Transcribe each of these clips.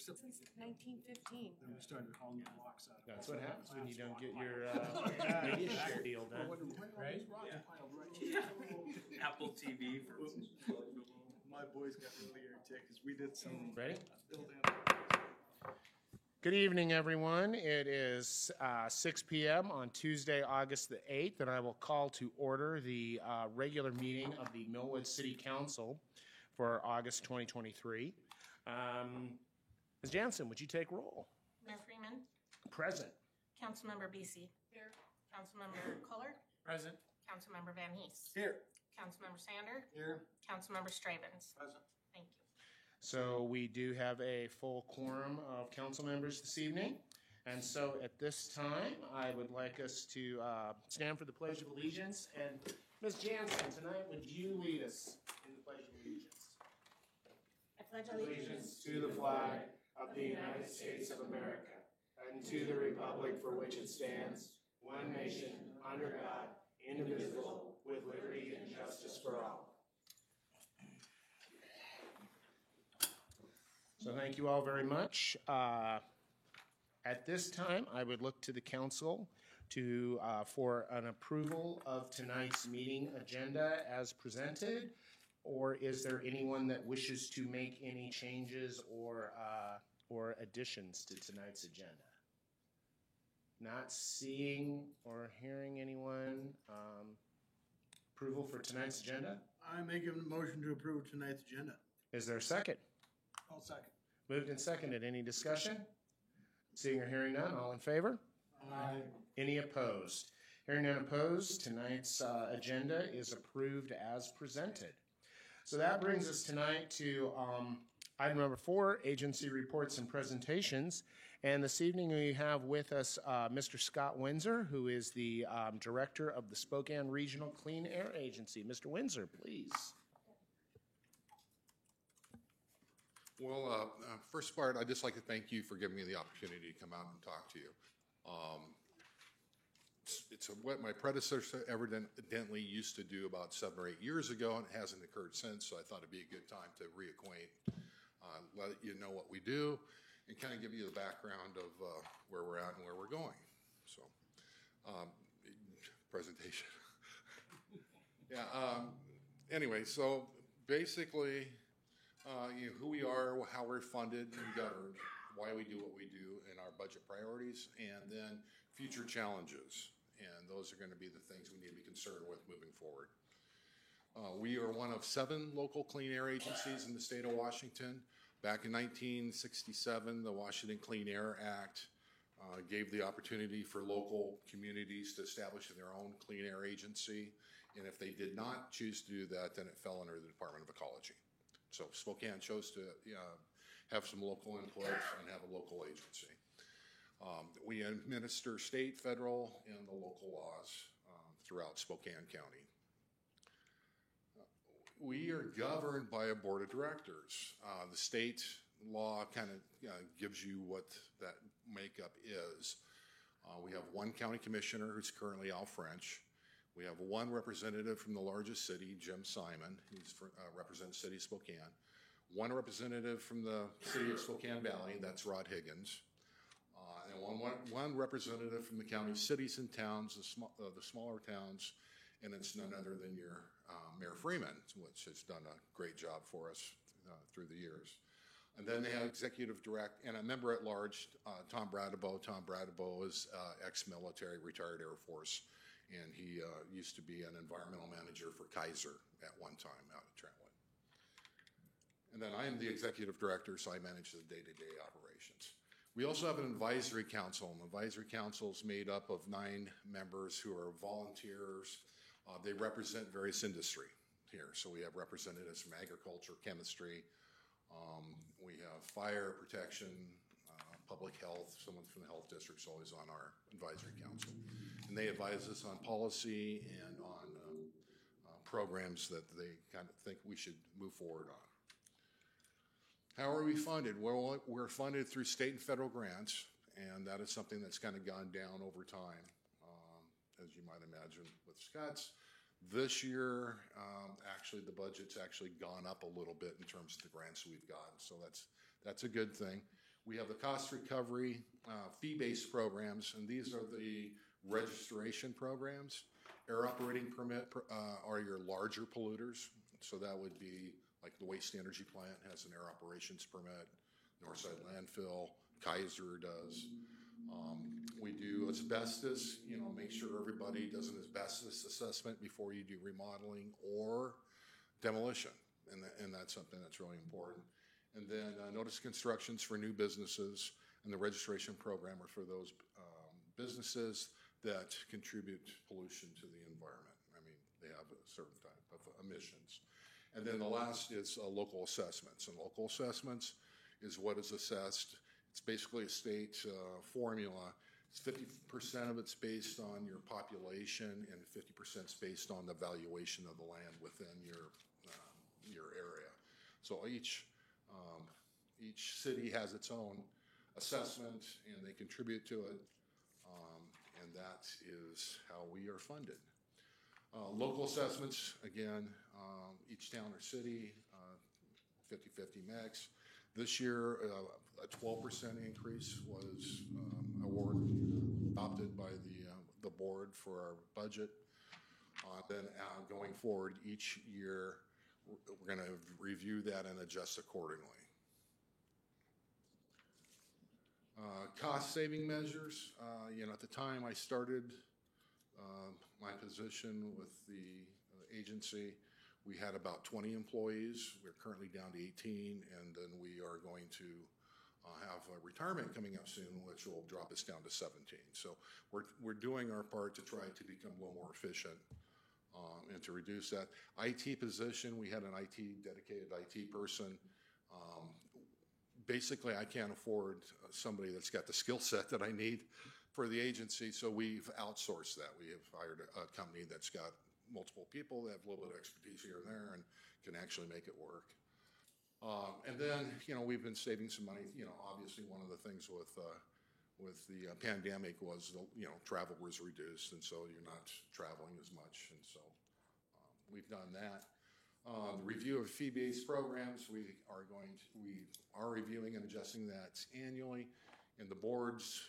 Since 1915. Then we started hauling the blocks out. That's what happens when you don't get your media share deal done. Right? Apple TV for My boys got really irritated because we did some Ready? building. Good evening, everyone. It is 6 p.m. on Tuesday, August the 8th, and I will call to order the regular meeting of the Millwood City Council for August 2023. Ms. Jansen, would you take roll? Mayor Freeman. Present. Councilmember BC. Here. Councilmember Culler. Present. Councilmember Van Hees. Here. Councilmember Sander. Here. Councilmember Stravens. Present. Thank you. So we do have a full quorum of council members this evening. And so at this time, I would like us to stand for the Pledge of Allegiance. And Ms. Jansen, tonight, would you lead us in the Pledge of Allegiance? I pledge Allegiance to the flag of the United States of America and to the republic for which it stands, one nation, under God, indivisible, with liberty and justice for all. So thank you all very much. At this time, I would look to the council to for an approval of tonight's meeting agenda as presented. Or is there anyone that wishes to make any changes or additions to tonight's agenda? Not seeing or hearing anyone. Approval for tonight's agenda? I make a motion to approve tonight's agenda. Is there a second? I'll second. Moved and seconded. Any discussion? Seeing or hearing none, all in favor? Aye. Any opposed? Hearing none opposed, tonight's agenda is approved as presented. So that brings us tonight to item number 4, agency reports and presentations. And this evening we have with us Mr. Scott Windsor, who is the director of the Spokane Regional Clean Air Agency. Mr. Windsor, please. Well, first part, I'd just like to thank you for giving me the opportunity to come out and talk to you. It's what my predecessor evidently used to do about 7 or 8 years ago, and it hasn't occurred since, so I thought it'd be a good time to reacquaint, let you know what we do, and kind of give you the background of where we're at and where we're going. So, presentation. Yeah, anyway, so basically, who we are, how we're funded and governed, why we do what we do, and our budget priorities, and then future challenges. And those are going to be the things we need to be concerned with moving forward. We are one of 7 local clean air agencies in the state of Washington. Back in 1967, the Washington Clean Air Act gave the opportunity for local communities to establish their own clean air agency. And if they did not choose to do that, then it fell under the Department of Ecology. So Spokane chose to have some local input and have a local agency. We administer state, federal, and the local laws throughout Spokane County. We are governed by a board of directors. The state law kind of gives you what that makeup is. We have 1 county commissioner who's currently Al French. We have 1 representative from the largest city, Jim Simon, who's represents the city of Spokane. 1 representative from the city of Spokane Valley, that's Rod Higgins. And one representative from the county cities and towns, the smaller towns, and it's none other than your Mayor Freeman, which has done a great job for us through the years. And then they have executive direct and a member at large, Tom Bradabo. Tom Bradabo is ex-military, retired Air Force, and he used to be an environmental manager for Kaiser at one time out of Trentwood. And then I am the executive director, so I manage the day-to-day operations. We also have an advisory council. An advisory council is made up of 9 members who are volunteers. They represent various industry here. So we have representatives from agriculture, chemistry. We have fire protection, public health. Someone from the health district is always on our advisory council. And they advise us on policy and on programs that they kind of think we should move forward on. How are we funded? Well, we're funded through state and federal grants, and that is something that's kind of gone down over time, as you might imagine with Scott's. This year, actually, the budget's actually gone up a little bit in terms of the grants we've gotten, so that's a good thing. We have the cost recovery, fee-based programs, and these are the registration programs. Air operating permit are your larger polluters. So that would be like the waste energy plant has an air operations permit, Northside Landfill, Kaiser does. We do asbestos, make sure everybody does an asbestos assessment before you do remodeling or demolition. And that's something that's really important. And then notice constructions for new businesses, and the registration program are for those businesses that contribute pollution to the environment. I mean, they have a certain type of emissions. And then the last is local assessments. And local assessments is what is assessed. It's basically a state formula. It's 50% of it's based on your population, and 50% is based on the valuation of the land within your area. So each city has its own assessment, and they contribute to it, and that is how we are funded. Local assessments, again, each town or city, 50-50 max. This year, a 12% increase was adopted by the board for our budget. Then going forward, each year, we're going to review that and adjust accordingly. Cost-saving measures. At the time I started my position with the agency, we had about 20 employees. We're currently down to 18, and then we are going to have a retirement coming up soon, which will drop us down to 17. So we're doing our part to try to become a little more efficient and to reduce that. IT position, we had an dedicated IT person. Basically, I can't afford somebody that's got the skill set that I need for the agency, so we've outsourced that. We have hired a company that's got multiple people that have a little bit of expertise here and there and can actually make it work. And then, we've been saving some money. Obviously, one of the things with the pandemic was, travel was reduced, and so you're not traveling as much, and so we've done that. The review of fee-based programs, we are reviewing and adjusting that annually, and the board's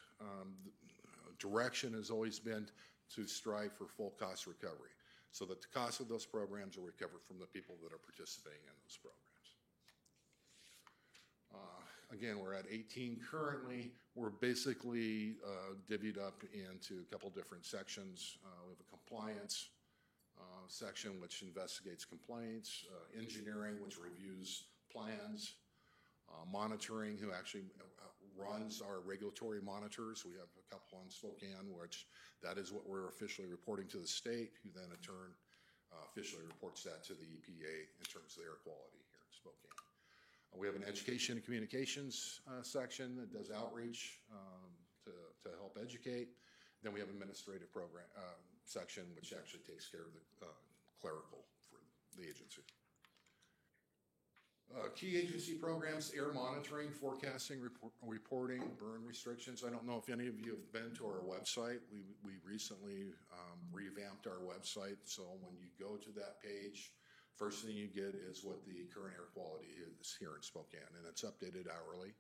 direction has always been to strive for full cost recovery, so that the cost of those programs are recovered from the people that are participating in those programs. Again, we're at 18 currently. We're basically divvied up into a couple different sections. We have a compliance section which investigates complaints, engineering which reviews plans, monitoring who actually runs our regulatory monitors. We have a couple in Spokane, which that is what we're officially reporting to the state, who then in turn officially reports that to the EPA in terms of the air quality here in Spokane. We have an education and communications section that does outreach to help educate. Then we have an administrative program section which actually takes care of the clerical for the agency. Key agency programs: air monitoring, forecasting, reporting, burn restrictions. I don't know if any of you have been to our website. We recently revamped our website, so when you go to that page, first thing you get is what the current air quality is here in Spokane, and it's updated hourly.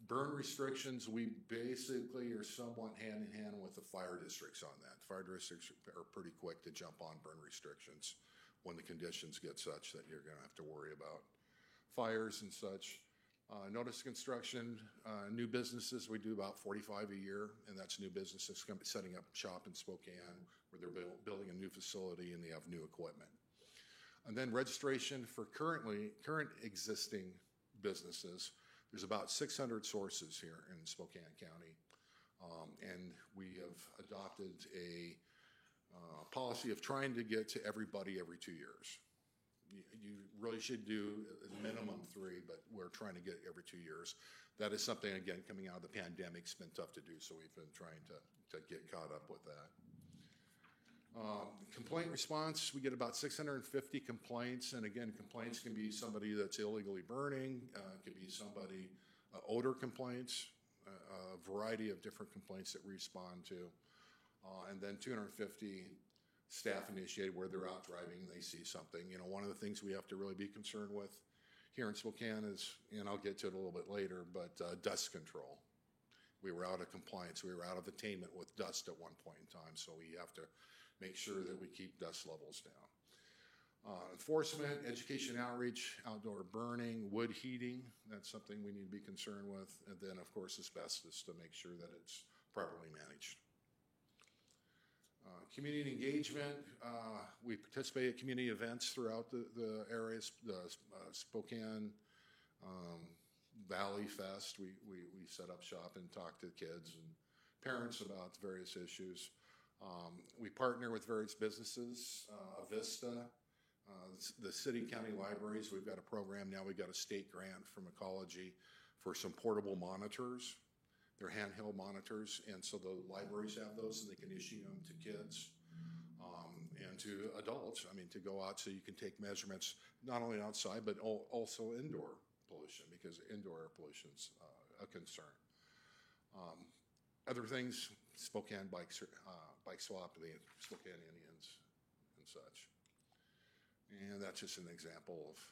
Burn restrictions, we basically are somewhat hand in hand with the fire districts on that. Fire districts are pretty quick to jump on burn restrictions when the conditions get such that you're going to have to worry about fires and such. Notice construction, new businesses, we do about 45 a year, and that's new businesses setting up shop in Spokane where they're building a new facility and they have new equipment. And then registration for current existing businesses. There's about 600 sources here in Spokane County, and we have adopted a policy of trying to get to everybody every 2 years. You really should do a minimum 3, but we're trying to get every 2 years. That is something, again, coming out of the pandemic, it's been tough to do, so we've been trying to get caught up with that. Complaint response, we get about 650 complaints, and again, complaints can be somebody that's illegally burning, it could be somebody, odor complaints, a variety of different complaints that we respond to, and then 250 staff initiated where they're out driving and they see something. One of the things we have to really be concerned with here in Spokane is, and I'll get to it a little bit later, but dust control. We were out of compliance. We were out of attainment with dust at one point in time, so we have to make sure that we keep dust levels down. Enforcement, education outreach, outdoor burning, wood heating, that's something we need to be concerned with. And then, of course, asbestos to make sure that it's properly managed. Community engagement, we participate at community events throughout the areas, the Spokane Valley Fest. We set up shop and talk to kids and parents about various issues. We partner with various businesses, Avista, the city county libraries. We've got a program now. We've got a state grant from Ecology for some portable monitors. They're handheld monitors, and so the libraries have those, and they can issue them to kids and to adults. I mean, to go out so you can take measurements not only outside but also indoor pollution, because indoor air pollution's a concern. Other things, Spokane bike swap, the Spokane Indians and such. And that's just an example of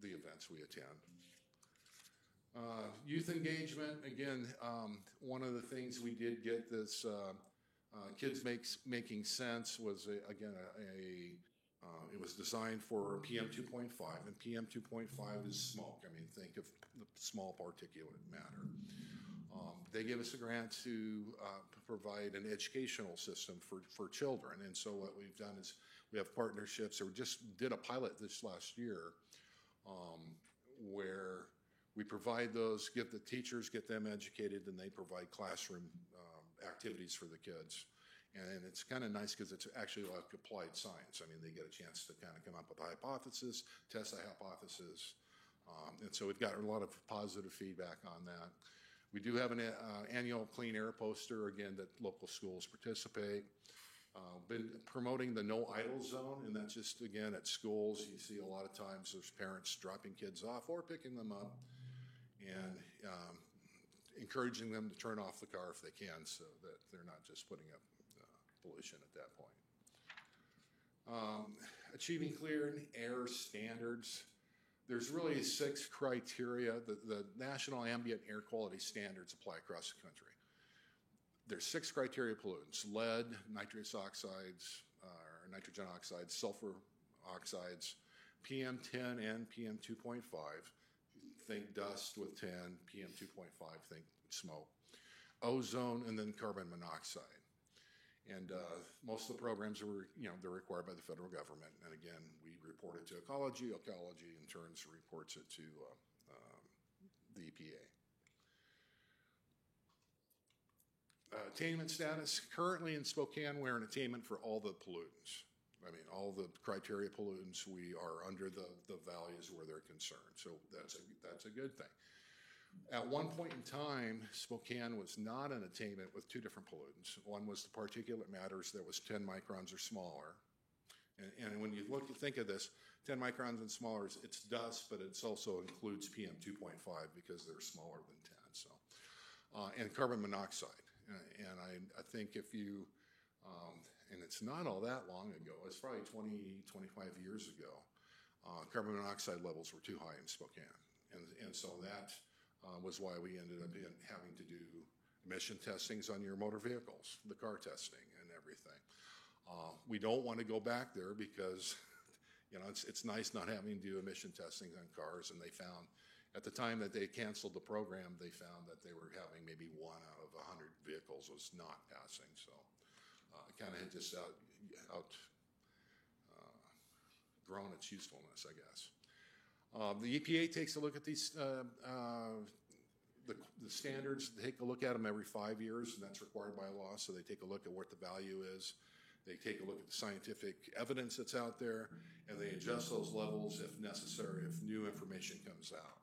the events we attend. Youth engagement, again, one of the things we did get this Kids Making Sense was, it was designed for PM 2.5, and PM 2.5 is smoke. I mean, think of the small particulate matter. They gave us a grant to provide an educational system for children, and so what we've done is we have partnerships, or we just did a pilot this last year where we provide those, get the teachers, get them educated, and they provide classroom activities for the kids. And it's kind of nice because it's actually like applied science. I mean, they get a chance to kind of come up with a hypothesis, test a hypothesis. And so we've got a lot of positive feedback on that. We do have an annual clean air poster, again, that local schools participate. Been promoting the no idle zone, and that's just, again, at schools. You see a lot of times there's parents dropping kids off or picking them up and encouraging them to turn off the car if they can, so that they're not just putting up pollution at that point. Achieving clear air standards. There's really 6 criteria. The National Ambient Air Quality Standards apply across the country. There's 6 criteria pollutants: lead, nitrous oxides, or nitrogen oxides, sulfur oxides, PM10 and PM 2.5. Think dust with 10, PM 2.5, think smoke. Ozone, and then carbon monoxide. And most of the programs are, they're required by the federal government. And again, we report it to Ecology. Ecology in turn reports it to the EPA. Attainment status. Currently in Spokane, we're in attainment for all the pollutants. I mean, all the criteria pollutants, we are under the values where they're concerned. So that's a good thing. At one point in time, Spokane was not in attainment with 2 different pollutants. One was the particulate matters that was 10 microns or smaller. And when you think of this, 10 microns and smaller, it's dust, but it also includes PM 2.5 because they're smaller than 10. So, and carbon monoxide. And I think if you, and it's not all that long ago, it's probably 20, 25 years ago, carbon monoxide levels were too high in Spokane. And so that was why we ended up having to do emission testings on your motor vehicles, the car testing and everything. We don't want to go back there because, it's nice not having to do emission testing on cars. And they found, at the time that they canceled the program, they found that they were having maybe 1 out of 100 vehicles was not passing. So it kind of had just outgrown its usefulness, I guess. The EPA takes a look at these the standards. They take a look at them every 5 years, and that's required by law. So they take a look at what the value is. They take a look at the scientific evidence that's out there, and they adjust those levels if necessary, if new information comes out.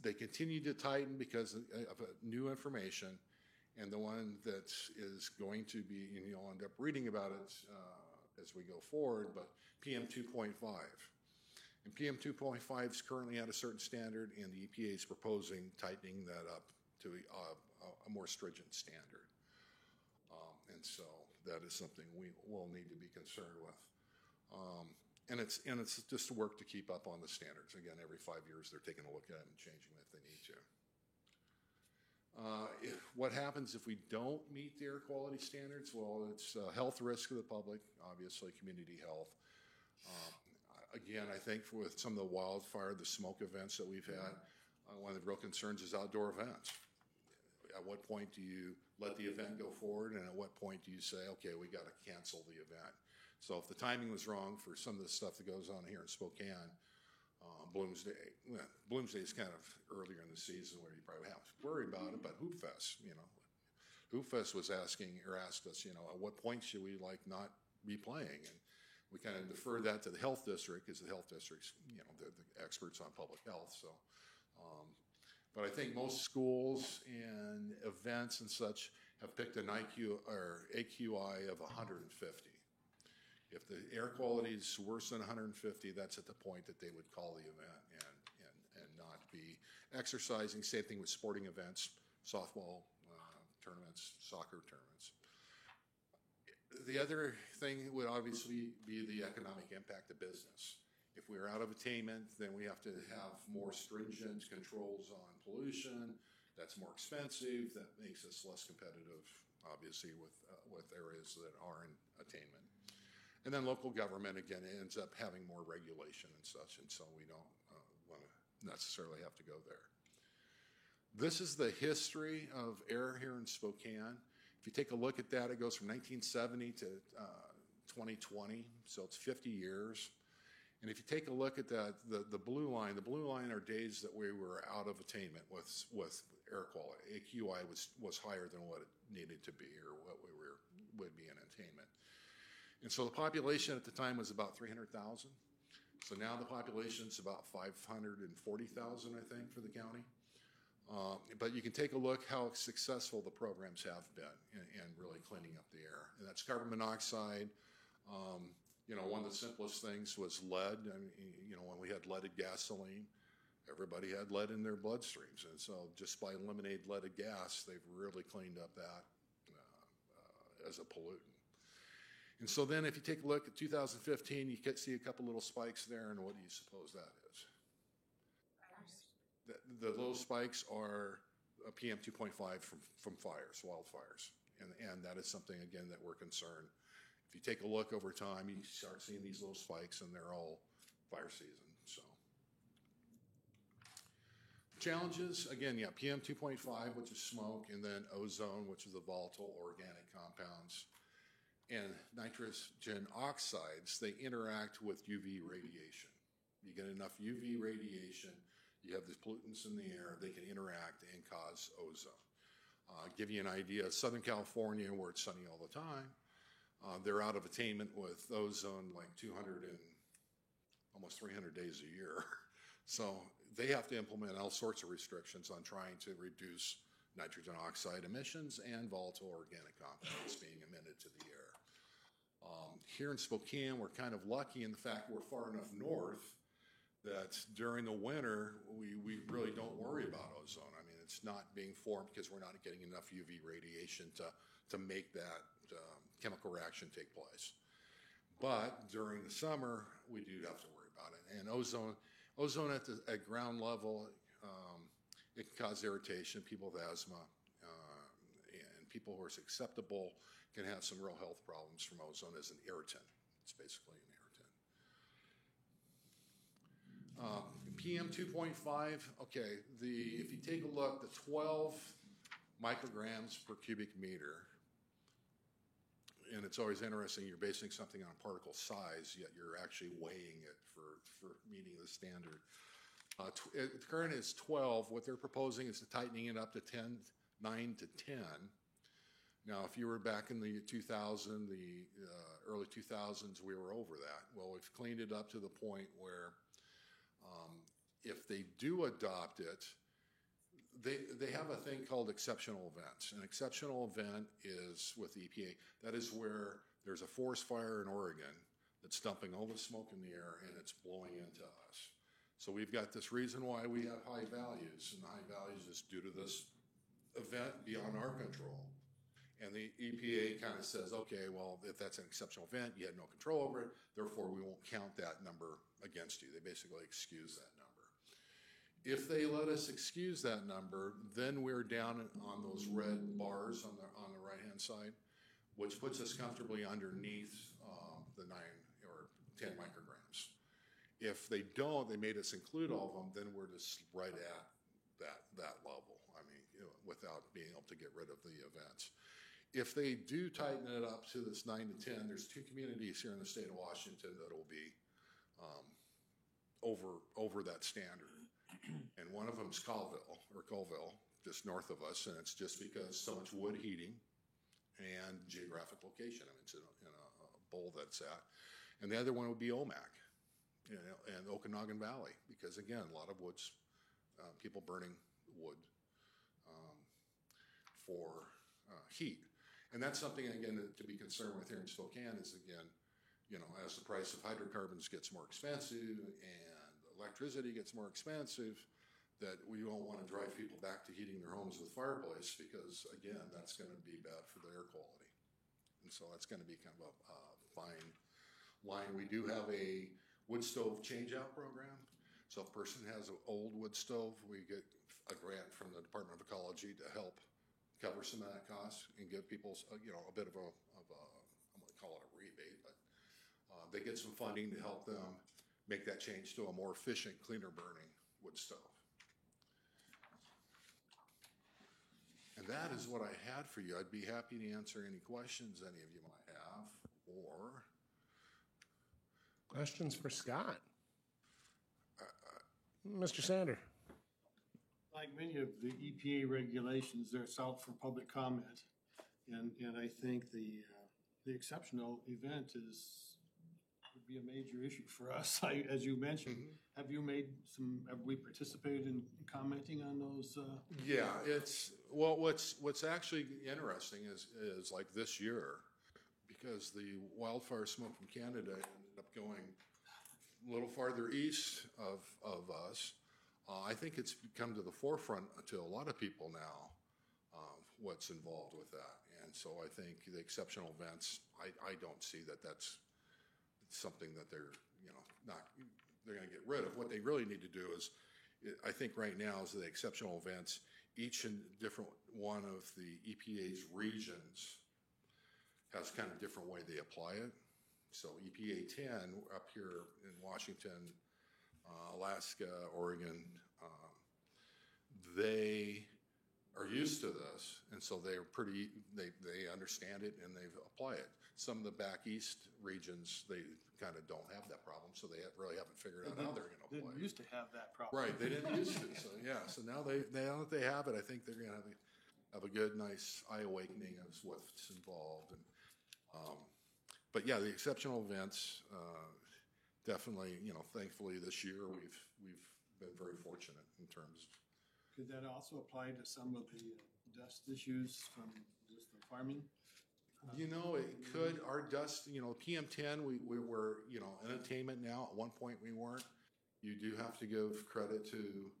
They continue to tighten because of new information, and the one that is going to be, and you'll end up reading about it as we go forward, but PM 2.5. And PM 2.5 is currently at a certain standard, and the EPA is proposing tightening that up to a more stringent standard. And so that is something we will need to be concerned with. And it's just work to keep up on the standards. Again, every 5 years, they're taking a look at them and changing them if they need to. What happens if we don't meet the air quality standards? Well, it's a health risk to the public, obviously community health. Again, I think with some of the wildfire, the smoke events that we've had, one of the real concerns is outdoor events. At what point do you let the event go forward, and at what point do you say, okay, we got to cancel the event? So if the timing was wrong for some of the stuff that goes on here in Spokane, Bloomsday is kind of earlier in the season where you probably have to worry about it, but Hoop Fest, Hoop Fest was asked us, at what point should we not be playing? And we kind of defer that to the health district, because the health district's, the experts on public health. So, but I think most schools and events and such have picked an AQI of 150. If the air quality is worse than 150, that's at the point that they would call the event and not be exercising. Same thing with sporting events, softball tournaments, soccer tournaments. The other thing would obviously be the economic impact of business. If we're out of attainment, then we have to have more stringent controls on pollution. That's more expensive. That makes us less competitive, obviously, with areas that are in attainment. And then local government, again, ends up having more regulation and such, and so we don't want to necessarily have to go there. This is the history of air here in Spokane. If you take a look at that, it goes from 1970 to 2020, so it's 50 years. And if you take a look at that, the blue line are days that we were out of attainment with air quality. AQI was higher than what it needed to be, or what would be in attainment. And so the population at the time was about 300,000. So now the population's about 540,000, I think, for the county. But you can take a look how successful the programs have been in really cleaning up the air. And that's carbon monoxide. One of the simplest things was lead. I mean, when we had leaded gasoline, everybody had lead in their bloodstreams. And so just by eliminating leaded gas, they've really cleaned up that as a pollutant. And so then if you take a look at 2015, you can see a couple little spikes there, and what do you suppose that is? The little spikes are a PM 2.5 from fires, wildfires. And that is something, again, that we're concerned. If you take a look over time, you start seeing these little spikes, and they're all fire season. So challenges, again, PM 2.5, which is smoke, and then ozone, which is the volatile organic compounds. And nitrogen oxides, they interact with UV radiation. You get enough UV radiation, you have the pollutants in the air, they can interact and cause ozone. Give you an idea, Southern California, where it's sunny all the time, they're out of attainment with ozone like 200 and almost 300 days a year. So they have to implement all sorts of restrictions on trying to reduce nitrogen oxide emissions and volatile organic compounds being emitted to the air. Here in Spokane, we're kind of lucky in the fact we're far enough north that during the winter, we really don't worry about ozone. I mean, it's not being formed because we're not getting enough UV radiation to make that chemical reaction take place. But during the summer, we do have to worry about it. And ozone at ground level, it can cause irritation, people with asthma, and people who are susceptible can have some real health problems from ozone as an irritant. It's basically an irritant. PM 2.5, okay, if you take a look, the 12 micrograms per cubic meter, and it's always interesting, you're basing something on particle size, yet you're actually weighing it for meeting the standard. The current is 12. What they're proposing is to tightening it up to 9 to 10. Now, if you were back in the early 2000s, we were over that. Well, we've cleaned it up to the point where if they do adopt it, they have a thing called exceptional events. An exceptional event is with the EPA. That is where there's a forest fire in Oregon that's dumping all the smoke in the air and it's blowing into us. So we've got this reason why we have high values, and the high values is due to this event beyond our control. And the EPA kind of says, okay, well, if that's an exceptional event, you had no control over it, therefore we won't count that number against you. They basically excuse that number. If they let us excuse that number, then we're down on those red bars on the right-hand side, which puts us comfortably underneath the 9 or 10 micrograms. If they don't, they made us include all of them, then we're just right at that level. I mean, without being able to get rid of the events. If they do tighten it up to this 9 to 10, there's 2 communities here in the state of Washington that will be over that standard. And one of them is Colville, just north of us, and it's just because so much wood heating and geographic location. I mean, it's in a bowl that's at. And the other one would be Omak, and Okanagan Valley, because again, a lot of woods, people burning wood for heat. And that's something, again, to be concerned with here in Spokane is, again, as the price of hydrocarbons gets more expensive and electricity gets more expensive, that we don't want to drive people back to heating their homes with fireplace because, again, that's going to be bad for the air quality. And so that's going to be kind of a fine line. We do have a wood stove change-out program. So if a person has an old wood stove, we get a grant from the Department of Ecology to help cover some of that cost and give people, a bit of a I'm going to call it a rebate, but they get some funding to help them make that change to a more efficient, cleaner burning wood stove. And that is what I had for you. I'd be happy to answer any questions any of you might have, or Questions for Scott? Mr. Sander. Like many of the EPA regulations, they're out for public comment. And I think the exceptional event would be a major issue for us. As you mentioned, have we participated in commenting on those? Yeah, what's actually interesting is like this year, because the wildfire smoke from Canada ended up going a little farther east of us. I think it's come to the forefront to a lot of people now, what's involved with that. And so I think the exceptional events, I don't see that that's something that they're going to get rid of. What they really need to do is, I think right now is the exceptional events, each and different one of the EPA's regions has kind of different way they apply it. So EPA 10 up here in Washington, Alaska, Oregon, they are used to this, and so they understand it and they apply it. Some of the back east regions, they kind of don't have that problem, so they really haven't figured out how they're going to apply it. Didn't used to have that problem. Right, they didn't used to. So yeah, so now that they have it, I think they're going to have a good, nice eye awakening of what's involved. And but yeah, the exceptional events, definitely, thankfully this year we've been very fortunate in terms. Could that also apply to some of the dust issues from just the farming? It could. Our dust, PM10, we were, in attainment now. At one point we weren't. You do have to give credit to,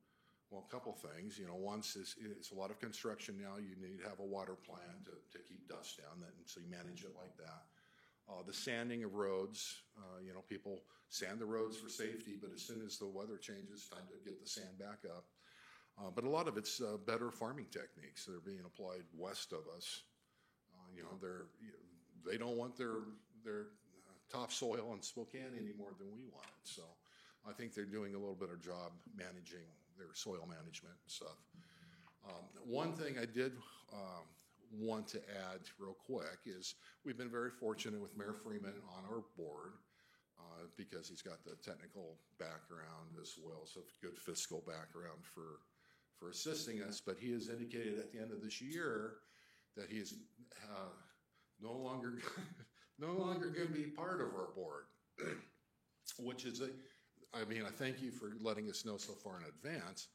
a couple things. Once it's a lot of construction now. You need to have a water plan to keep dust down, and so you manage it like that. The sanding of roads, people sand the roads for safety, but as soon as the weather changes, time to get the sand back up. But a lot of it's better farming techniques that are being applied west of us. They don't want their topsoil in Spokane any more than we want it. So I think they're doing a little better job managing their soil management and stuff. One thing I did want to add real quick is we've been very fortunate with Mayor Freeman on our board because he's got the technical background as well as a good fiscal background for assisting us. But he has indicated at the end of this year that he is no longer going to be part of our board, which is I thank you for letting us know so far in advance,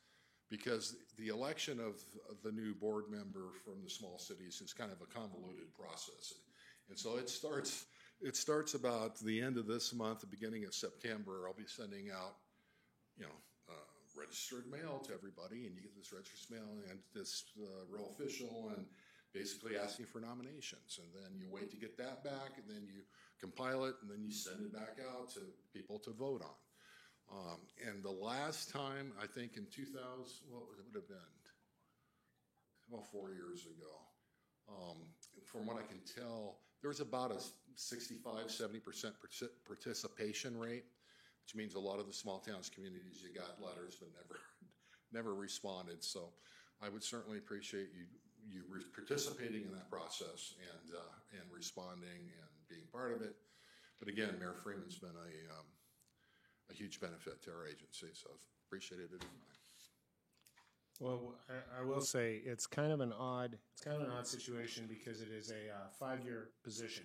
because the election of the new board member from the small cities is kind of a convoluted process. And so it starts about the end of this month, the beginning of September. I'll be sending out, registered mail to everybody, and you get this registered mail and this real official, and basically asking for nominations. And then you wait to get that back, and then you compile it, and then you send it back out to people to vote on. And the last time, I think in 2000, what would it have been? About 4 years ago. From what I can tell, there was about a 65–70% participation rate, which means a lot of the small towns, communities, you got letters but never responded. So I would certainly appreciate you participating in that process and responding and being part of it. But again, Mayor Freeman's been a huge benefit to our agency, so I've appreciated it. Well, I will say it's kind of an odd situation because it is a 5-year position.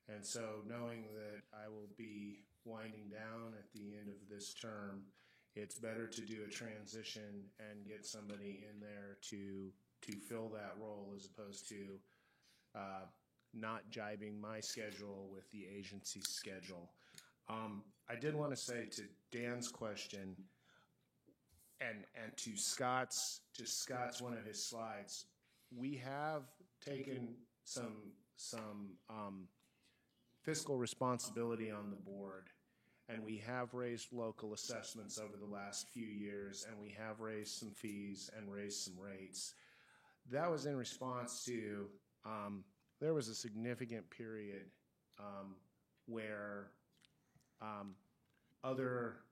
And so knowing that I will be winding down at the end of this term, it's better to do a transition and get somebody in there to fill that role as opposed to not jibing my schedule with the agency's schedule. I did want to say to Dan's question and to Scott's one of his slides, we have taken some fiscal responsibility on the board, and we have raised local assessments over the last few years, and we have raised some fees and raised some rates. That was in response to there was a significant period where other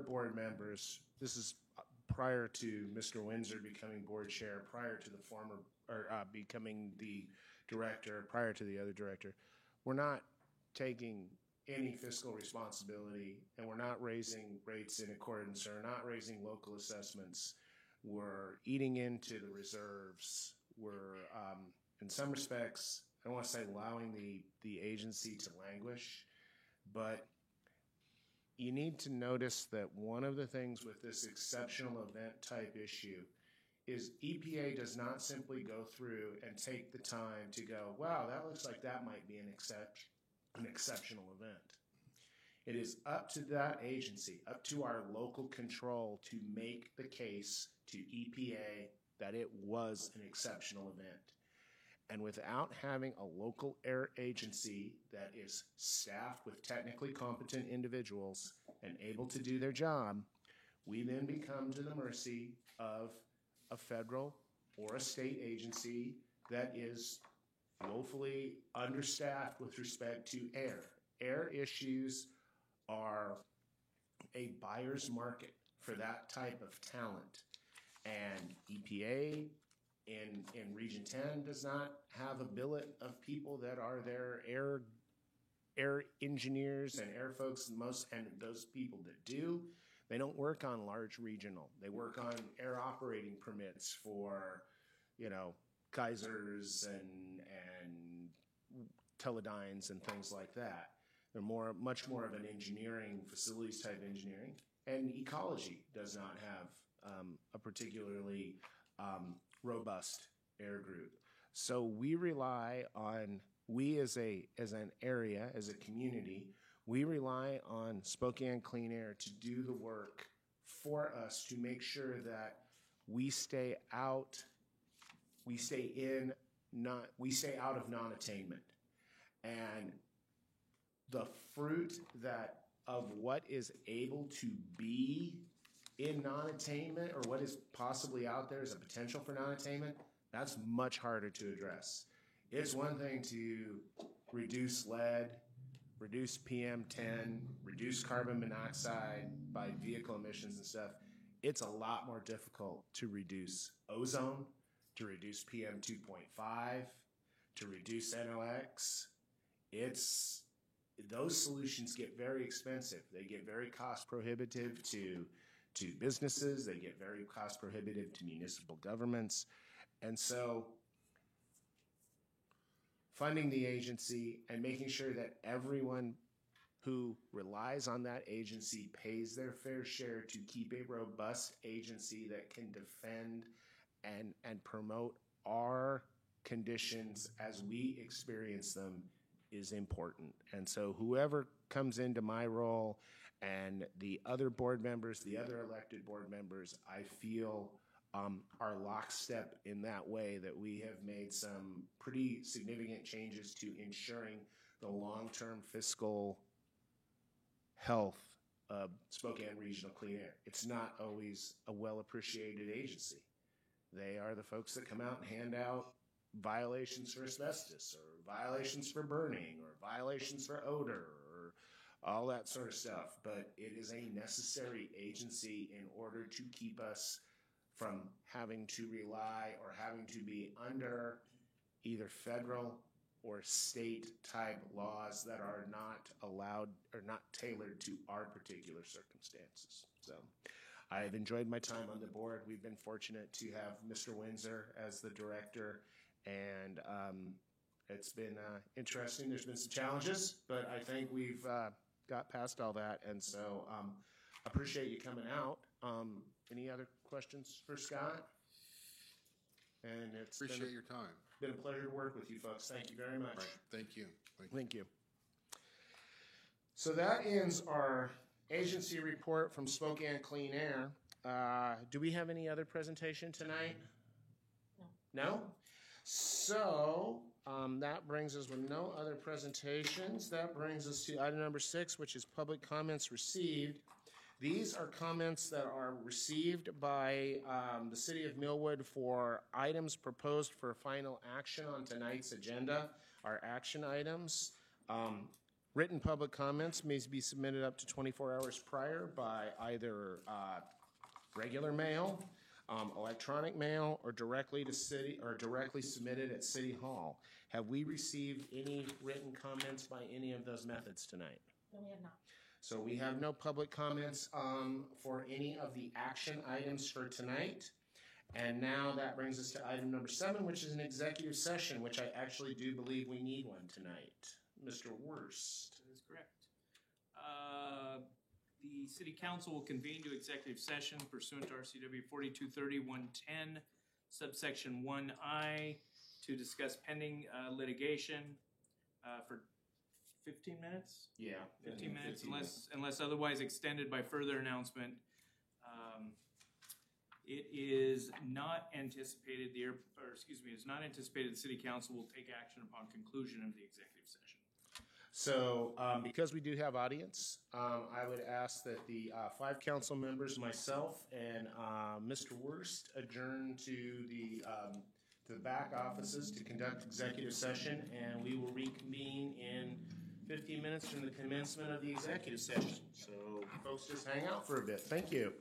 board members, this is prior to Mr. Windsor becoming board chair, prior to the former, or becoming the director, prior to the other director, we're not taking any fiscal responsibility, and we're not raising rates in accordance, or not raising local assessments. We're eating into the reserves. We're, in some respects, I don't want to say allowing the agency to languish, but you need to notice that one of the things with this exceptional event type issue is EPA does not simply go through and take the time to go, wow, that looks like that might be an exceptional event. It is up to that agency, up to our local control to make the case to EPA that it was an exceptional event. And without having a local air agency that is staffed with technically competent individuals and able to do their job, we then become to the mercy of a federal or a state agency that is woefully understaffed with respect to air. Air issues are a buyer's market for that type of talent. And EPA in Region 10 does not have a billet of people that are their air engineers and air folks, and those people that do, they don't work on large regional. They work on air operating permits for, Kaisers and Teledynes and things like that. They're much more of an engineering, facilities type engineering. And ecology does not have a particularly robust air group. So we rely on, as an area, as a community, we rely on Spokane Clean Air to do the work for us to make sure that we stay out of non-attainment. And the fruit of what is able to be in non-attainment, or what is possibly out there as a potential for non-attainment, that's much harder to address. It's one thing to reduce lead, reduce PM10, reduce carbon monoxide by vehicle emissions and stuff. It's a lot more difficult to reduce ozone, to reduce PM2.5, to reduce NOx. Those solutions get very expensive. They get very cost prohibitive to businesses. They get very cost prohibitive to municipal governments. And so funding the agency and making sure that everyone who relies on that agency pays their fair share to keep a robust agency that can defend and promote our conditions as we experience them is important. And so whoever comes into my role and the other board members, the other elected board members, I feel are lockstep in that way, that we have made some pretty significant changes to ensuring the long-term fiscal health of Spokane Regional Clean Air. It's not always a well-appreciated agency. They are the folks that come out and hand out violations for asbestos, or violations for burning, or violations for odor, or all that sort of stuff. But it is a necessary agency in order to keep us from having to rely or having to be under either federal or state type laws that are not allowed or not tailored to our particular circumstances. So I've enjoyed my time on the board. We've been fortunate to have Mr. Windsor as the director, and it's been interesting. There's been some challenges, but I think we've got past all that, and so appreciate you coming out. Any other questions for Scott? And it's Appreciate your time. been a pleasure to work with you folks. Thank you very much. Right. Thank you. Thank you. Thank you. So that ends our agency report from Spokane Clean Air. Do we have any other presentation tonight? No? So that brings us, with no other presentations, that brings us to item number 6, which is public comments received. These are comments that are received by the City of Millwood for items proposed for final action on tonight's agenda, our action items. Written public comments may be submitted up to 24 hours prior by either regular mail, electronic mail, or directly to city, or directly submitted at City Hall. Have we received any written comments by any of those methods tonight? No, we have not. So we have no public comments for any of the action items for tonight. And now that brings us to item number 7, which is an executive session, which I actually do believe we need one tonight. Mr. Wurst. That is correct. The city council will convene to executive session pursuant to RCW 4230-110, subsection 1I, to discuss pending litigation for 15 minutes? Yeah. 15 minutes, unless otherwise extended by further announcement. It is not anticipated, it's not anticipated the city council will take action upon conclusion of the executive session. So because we do have audience, I would ask that the 5 council members, myself, and Mr. Wurst adjourn to the back offices to conduct executive session, and we will reconvene in 15 minutes from the commencement of the executive session. So folks, just hang out for a bit. Thank you.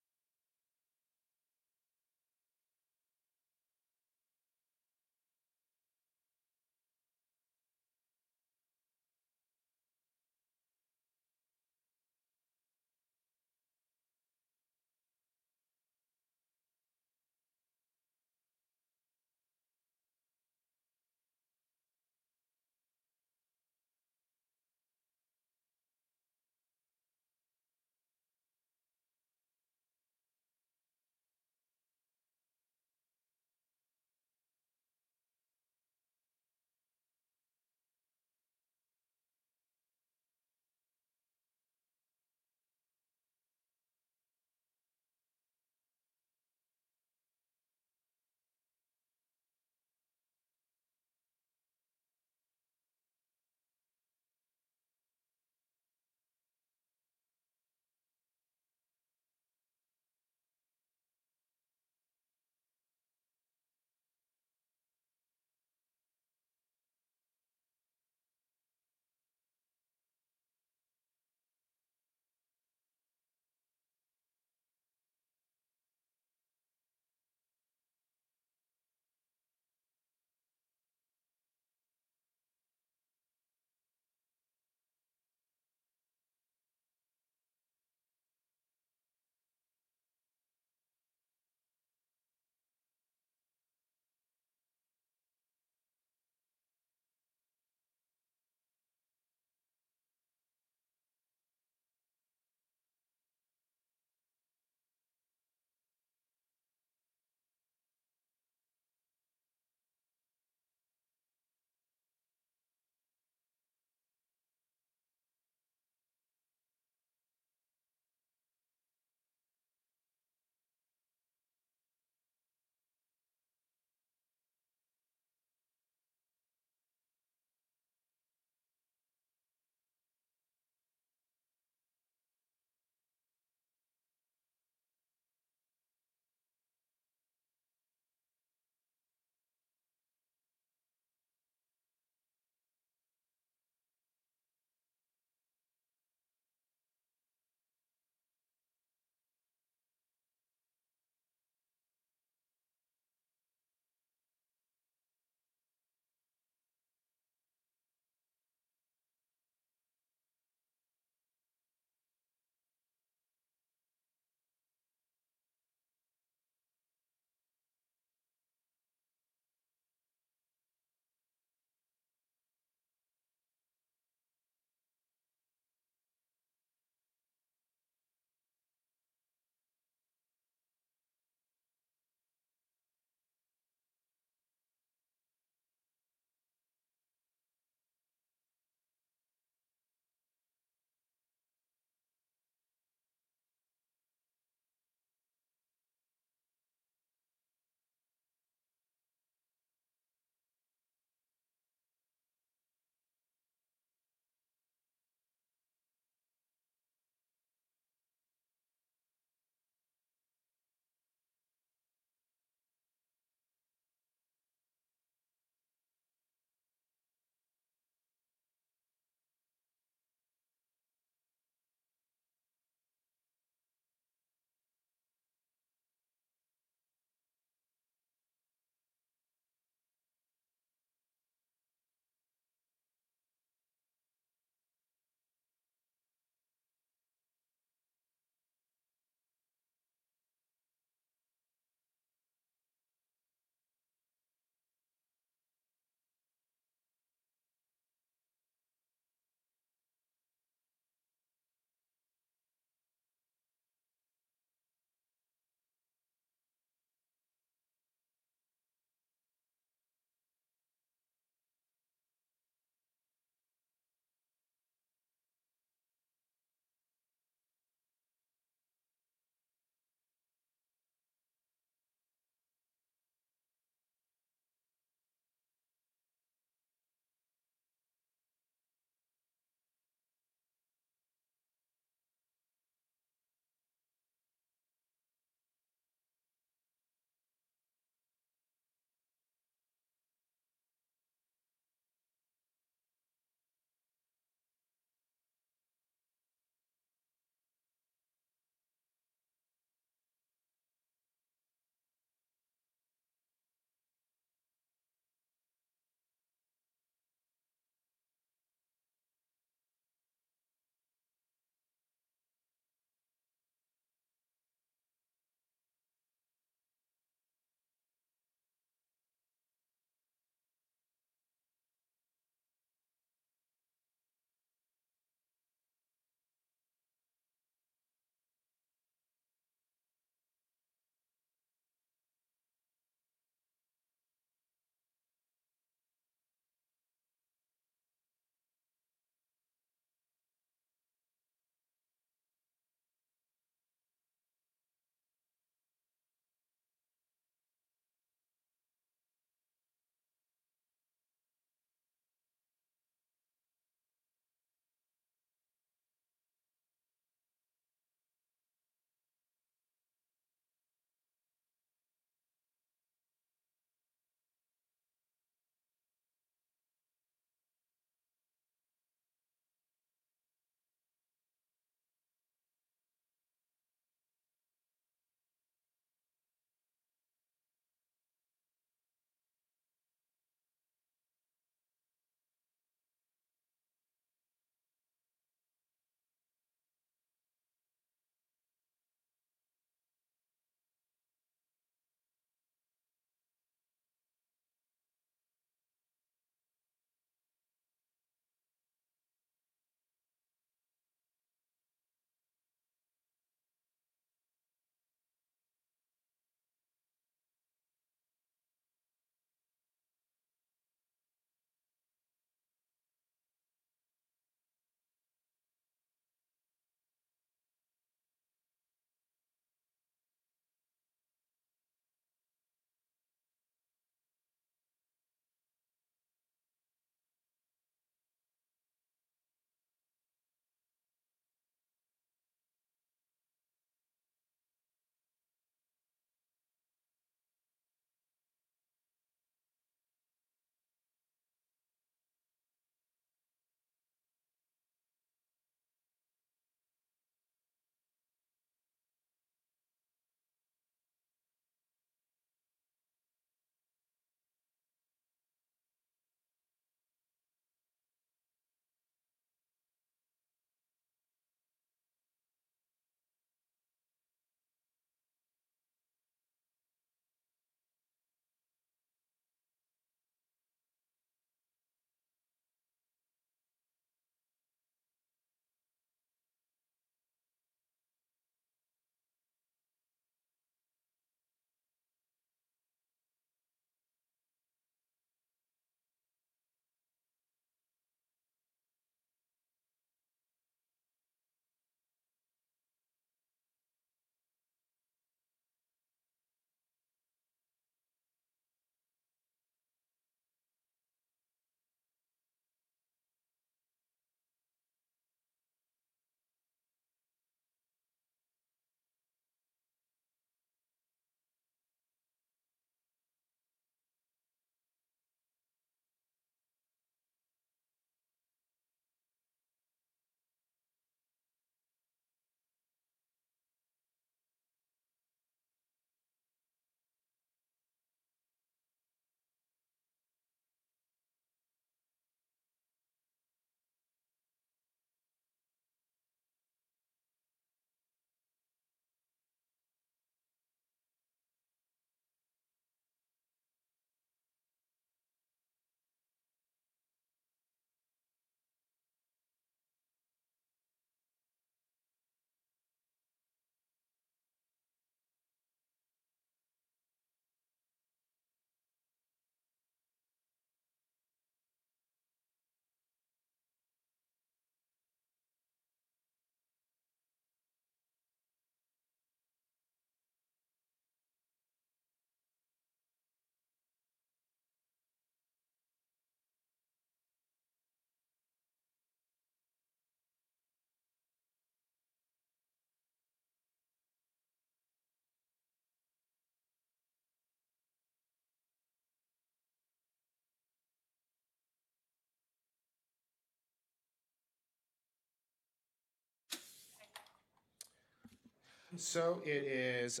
So it is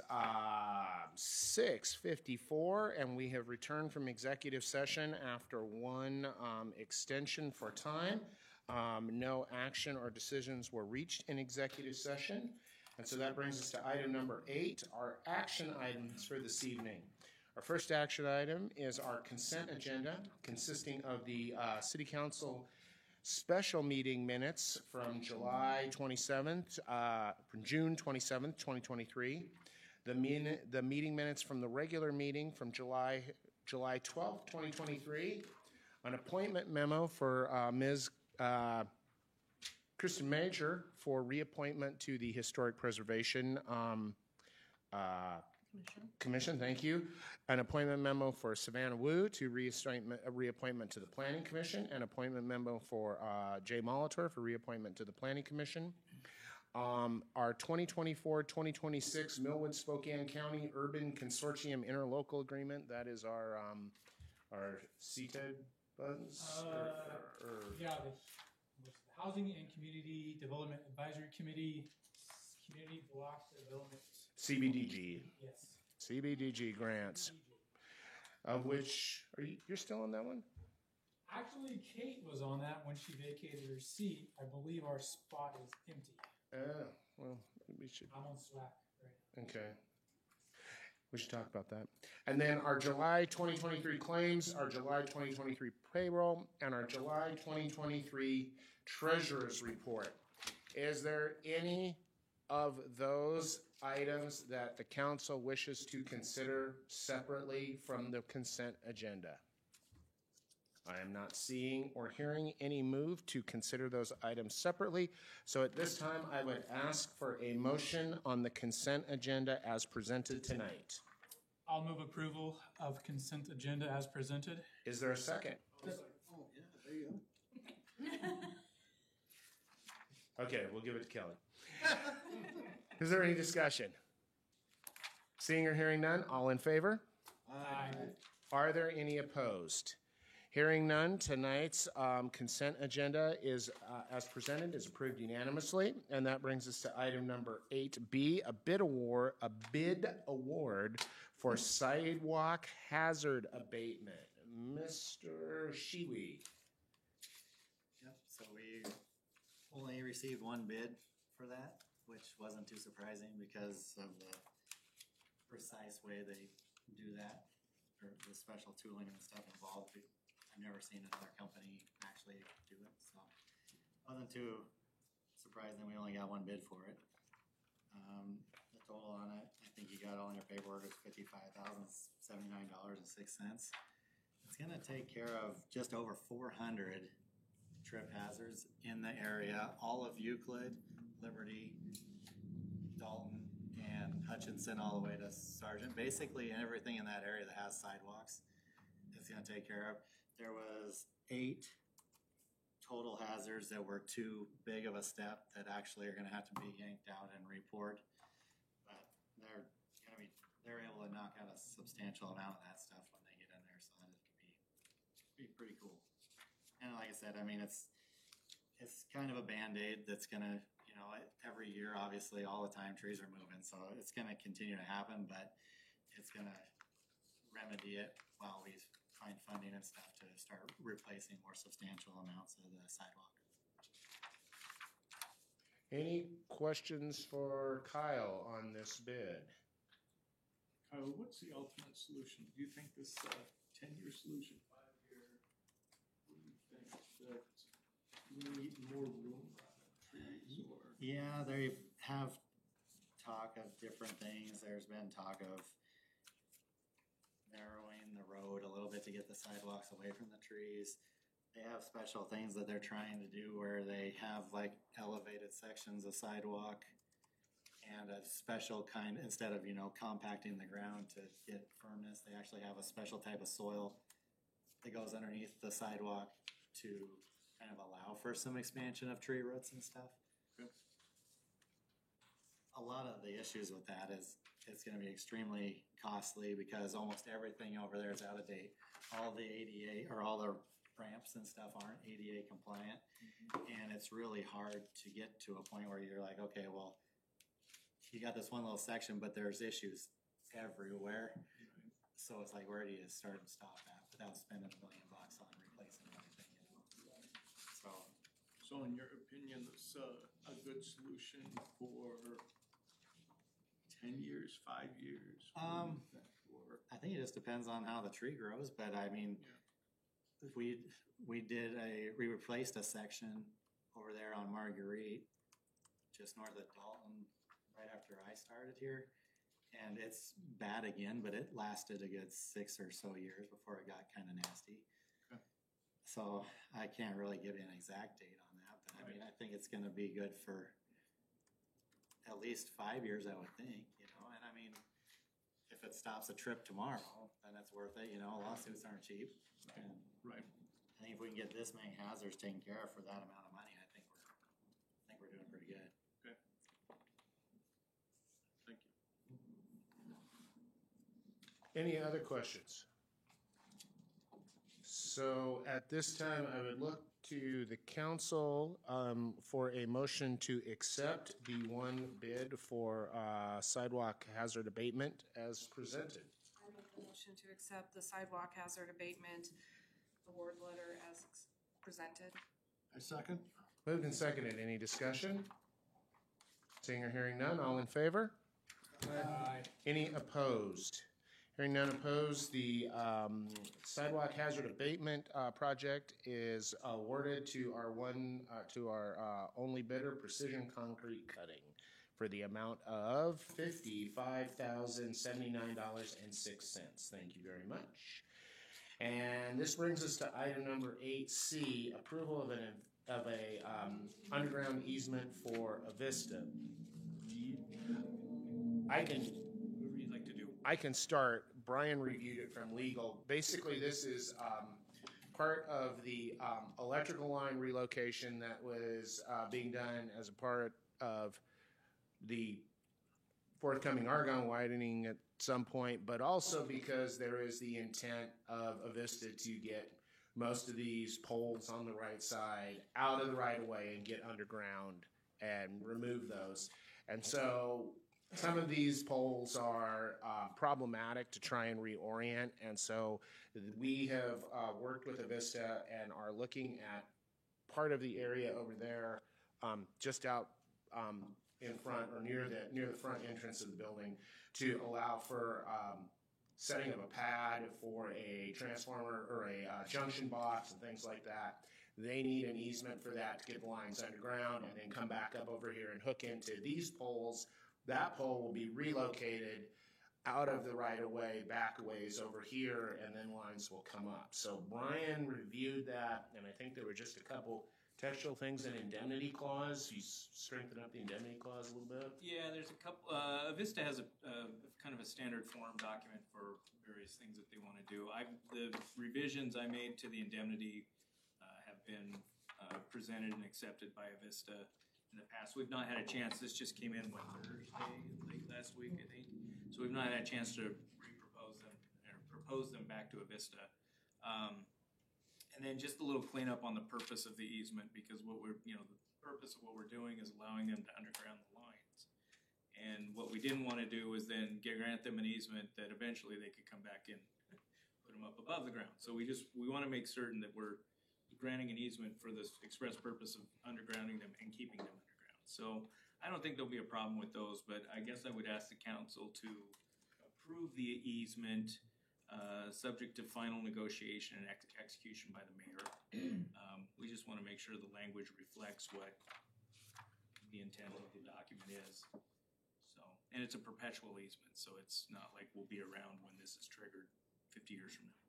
6:54, and we have returned from executive session after one extension for time. No action or decisions were reached in executive session. And so that brings us to item number 8, our action items for this evening. Our first action item is our consent agenda, consisting of the City Council special meeting minutes from July 27th, from June 27th, 2023. The meeting minutes from the regular meeting from July 12th, 2023. An appointment memo for Ms. Kristen Major for reappointment to the Historic Preservation Commission, thank you. An appointment memo for Savannah Wu to reappointment to the Planning Commission. An appointment memo for Jay Molitor for reappointment to the Planning Commission. Our 2024-2026 Millwood Spokane County Urban Consortium Interlocal Agreement, that is our CTED funds? Yeah, the Housing and Community Development Advisory Committee, Community Block Development. CBDG. Yes. CBDG grants, of which, you're still on that one? Actually, Kate was on that when she vacated her seat. I believe our spot is empty. Well, we should, I'm on Slack right now. okay. We should talk about that. And then our July 2023 claims, our July 2023 payroll, and our July 2023 treasurer's report. Is there any of those items that the council wishes to consider separately from the consent agenda? I am not seeing or hearing any move to consider those items separately. So at this time, I would ask for a motion on the consent agenda as presented tonight. I'll move approval of consent agenda as presented. Is there a second? Oh, yeah, there you go. Okay, we'll give it to Kelly. Is there any discussion? Seeing or hearing none, all in favor? Aye. Are there any opposed? Hearing none, tonight's consent agenda is, as presented, is approved unanimously. And that brings us to item number 8B, a bid award for sidewalk hazard abatement. Mr. Shiwi. Yep, so we only received one bid for that, which wasn't too surprising because of the precise way they do that, or the special tooling and stuff involved. I've never seen another company actually do it, so wasn't too surprising. We only got one bid for it. The total on it, I think you got all in your paperwork, is $55,079.06. It's gonna take care of just over 400 trip hazards in the area, all of Euclid, Liberty, Dalton, and Hutchinson, all the way to Sargent. Basically, everything in that area that has sidewalks, it's gonna take care of. There was 8 total hazards that were too big of a step that actually are gonna have to be yanked out and report. But they're able to knock out a substantial amount of that stuff when they get in there, so that could be pretty cool. And like I said, I mean, it's kind of a Band-Aid that's gonna, every year, obviously, all the time trees are moving, so it's gonna continue to happen, but it's gonna remedy it while we find funding and stuff to start replacing more substantial amounts of the sidewalk. Any questions for Kyle on this bid? Kyle, what's the ultimate solution? Do you think this 10-year solution, 5-year? What do you think? That we need more room on the trees, or? Yeah, they have talk of different things. There's been talk of narrowing the road a little bit to get the sidewalks away from the trees. They have special things that they're trying to do where they have like elevated sections of sidewalk and a special kind, instead of, compacting the ground to get firmness, they actually have a special type of soil that goes underneath the sidewalk to kind of allow for some expansion of tree roots and stuff. A lot of the issues with that is it's going to be extremely costly because almost everything over there is out of date. All the ADA or all the ramps and stuff aren't ADA compliant, and it's really hard to get to a point where you're like, okay, well, you got this one little section, but there's issues everywhere. So it's like, where do you start and stop at without spending $1 million on replacing everything, you know? So in your opinion, it's a good solution for 10 years, 5 years? What do you think? Or, I think it just depends on how the tree grows, but I mean, we replaced a section over there on Marguerite, just north of Dalton, right after I started here. And it's bad again, but it lasted a good 6 or so years before it got kind of nasty. Okay. So I can't really give you an exact date on that, but I mean, I think it's gonna be good for at least 5 years, I would think, you know, and I mean, if it stops a trip tomorrow, then it's worth it, you know, lawsuits aren't cheap. And right. I think if we can get this many hazards taken care of for that amount of money, I think we're doing pretty good. Okay. Thank you. Any other questions? So at this time, I would look to the council for a motion to accept the one bid for sidewalk hazard abatement as presented. I make the motion to accept the sidewalk hazard abatement award letter as presented. I second. Moved and seconded. Any discussion? Seeing or hearing none, all in favor? Aye. Any opposed? Hearing none opposed, the sidewalk hazard abatement project is awarded to our only bidder, Precision Concrete Cutting, for the amount of $55,079.06. Thank you very much. And this brings us to item number 8C, approval of a underground easement for Avista. Whatever you'd like to do. I can start. Brian reviewed it from legal. Basically, this is part of the electrical line relocation that was being done as a part of the forthcoming Argonne widening at some point, but also because there is the intent of Avista to get most of these poles on the right side out of the right of way and get underground and remove those. And so some of these poles are problematic to try and reorient, and so we have worked with Avista and are looking at part of the area over there, just out in front or near the front entrance of the building, to allow for setting up a pad for a transformer or a junction box and things like that. They need an easement for that to get the lines underground and then come back up over here and hook into these poles. That pole will be relocated out of the right-of-way, back a ways over here, and then lines will come up. So Brian reviewed that, and I think there were just a couple textual things in indemnity clause. He's strengthened up the indemnity clause a little bit. Yeah, there's a couple, Avista has a kind of a standard form document for various things that they want to do. The revisions I made to the indemnity have been presented and accepted by Avista in the past. We've not had a chance, this just came in Thursday, late last week, I think. So we've not had a chance to re-propose them or propose them back to Avista. And then just a little cleanup on the purpose of the easement, because the purpose of what we're doing is allowing them to underground the lines. And what we didn't want to do was then grant them an easement that eventually they could come back and put them up above the ground. So we want to make certain that we're granting an easement for this express purpose of undergrounding them and keeping them underground. So I don't think there'll be a problem with those, but I guess I would ask the council to approve the easement subject to final negotiation and execution by the mayor. We just want to make sure the language reflects what the intent of the document is. So, and it's a perpetual easement, so it's not like we'll be around when this is triggered 50 years from now.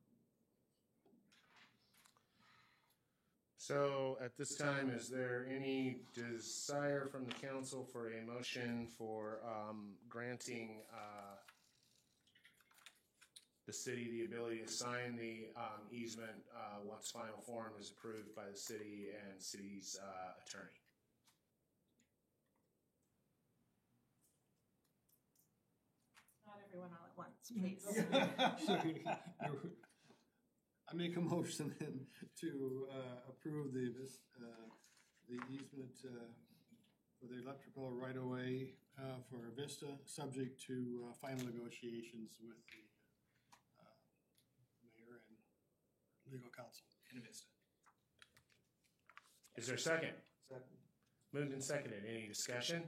So at this time, is there any desire from the council for a motion for granting the city the ability to sign the easement once final form is approved by the city and city's attorney? Not everyone all at once, please. I make a motion then to approve the easement for the electrical right-of-way for Vista, subject to final negotiations with the mayor and legal counsel. Innovista. Is there a second? Second. Moved and seconded. Any discussion?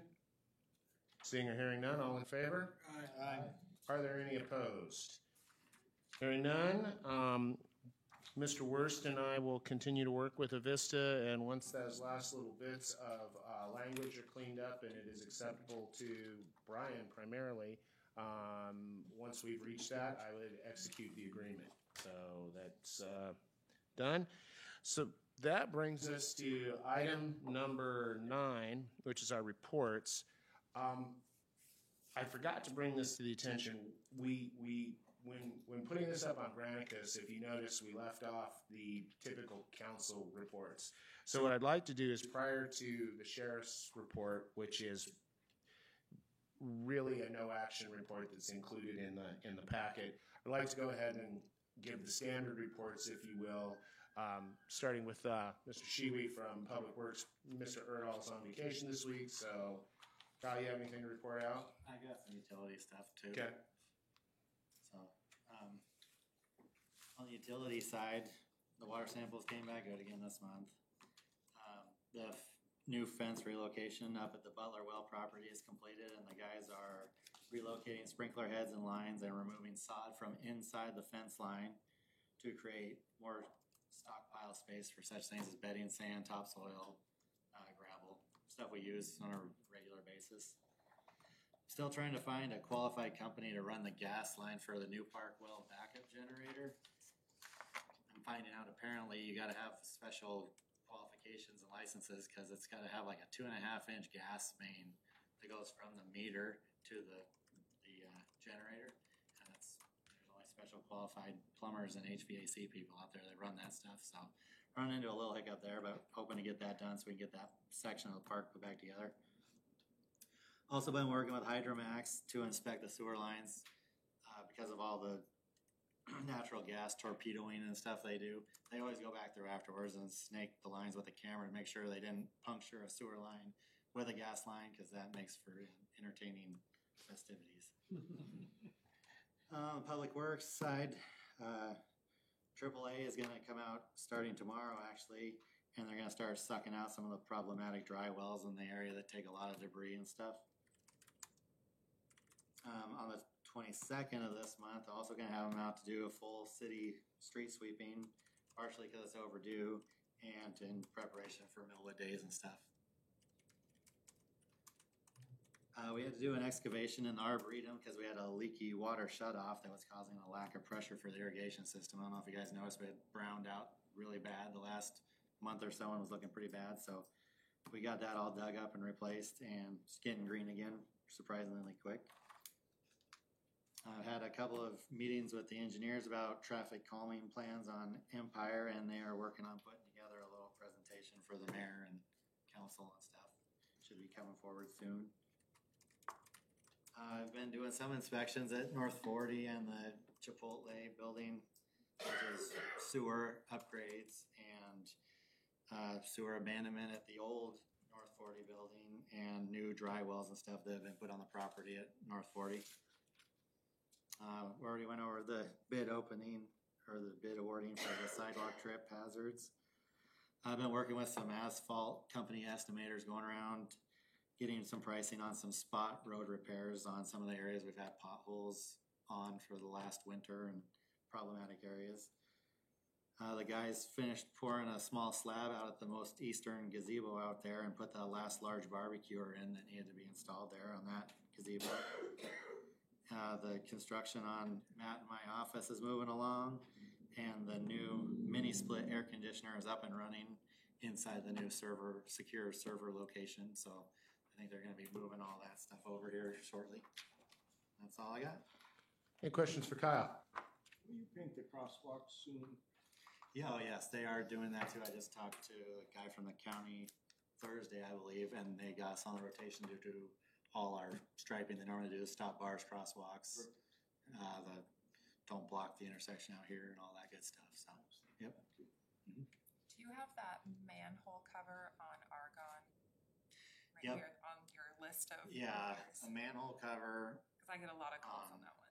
Seeing or hearing none, all in favor? Aye. Are there any opposed? Hearing none, Mr. Worst and I will continue to work with Avista, and once those last little bits of language are cleaned up and it is acceptable to Brian primarily, once we've reached that, I would execute the agreement. So that's done. So that brings us to item number 9, which is our reports. I forgot to bring this to the attention. When putting this up on Granicus, if you notice, we left off the typical council reports. So what I'd like to do is, prior to the sheriff's report, which is really a no-action report that's included in the packet, I'd like to go ahead and give the standard reports, if you will, starting with Mr. Shiwi from Public Works. Mr. Erdahl's on vacation this week, so Kyle, you have anything to report out? I got some utility stuff too. Okay. So, on the utility side, the water samples came back good again this month. The new fence relocation up at the Butler Well property is completed, and the guys are relocating sprinkler heads and lines and removing sod from inside the fence line to create more stockpile space for such things as bedding, sand, topsoil, gravel, stuff we use on a regular basis. Still trying to find a qualified company to run the gas line for the new Park Well backup generator. I'm finding out apparently you gotta have special qualifications and licenses because it's gotta have like a 2.5-inch gas main that goes from the meter to the generator. And there's only special qualified plumbers and HVAC people out there that run that stuff. So running into a little hiccup there, but hoping to get that done so we can get that section of the park put back together. Also been working with Hydromax to inspect the sewer lines because of all the natural gas torpedoing and stuff they do. They always go back there afterwards and snake the lines with a camera to make sure they didn't puncture a sewer line with a gas line, because that makes for entertaining festivities. Public Works side, AAA is going to come out starting tomorrow actually, and they're going to start sucking out some of the problematic dry wells in the area that take a lot of debris and stuff. On the 22nd of this month, also going to have them out to do a full city street sweeping, partially because it's overdue and in preparation for Millwood Days and stuff. We had to do an excavation in the Arboretum because we had a leaky water shutoff that was causing a lack of pressure for the irrigation system. I don't know if you guys noticed, but it browned out really bad the last month or so and was looking pretty bad. So we got that all dug up and replaced, and it's getting green again surprisingly quick. I've had a couple of meetings with the engineers about traffic calming plans on Empire, and they are working on putting together a little presentation for the mayor and council and stuff. Should be coming forward soon. I've been doing some inspections at North 40 and the Chipotle building, which is sewer upgrades and sewer abandonment at the old North 40 building, and new dry wells and stuff that have been put on the property at North 40. We already went over the bid opening or the bid awarding for the sidewalk trip hazards. I've been working with some asphalt company estimators going around, getting some pricing on some spot road repairs on some of the areas we've had potholes on for the last winter and problematic areas. The guys finished pouring a small slab out at the most eastern gazebo out there and put the last large barbecuer in that needed to be installed there on that gazebo. The construction on Matt and my office is moving along, and the new mini split air conditioner is up and running inside the new secure server location. So I think they're going to be moving all that stuff over here shortly. That's all I got. Any questions for Kyle? Will you paint the crosswalks soon? Yeah, oh yes, they are doing that too. I just talked to a guy from the county Thursday, I believe, and they got us on the rotation to do all our striping they normally do, stop bars, crosswalks, the don't block the intersection out here and all that good stuff. So, yep. Do you have that manhole cover on Argonne? Right Yep. here on list of. Yeah, a manhole cover Cause I get a lot of calls on that one.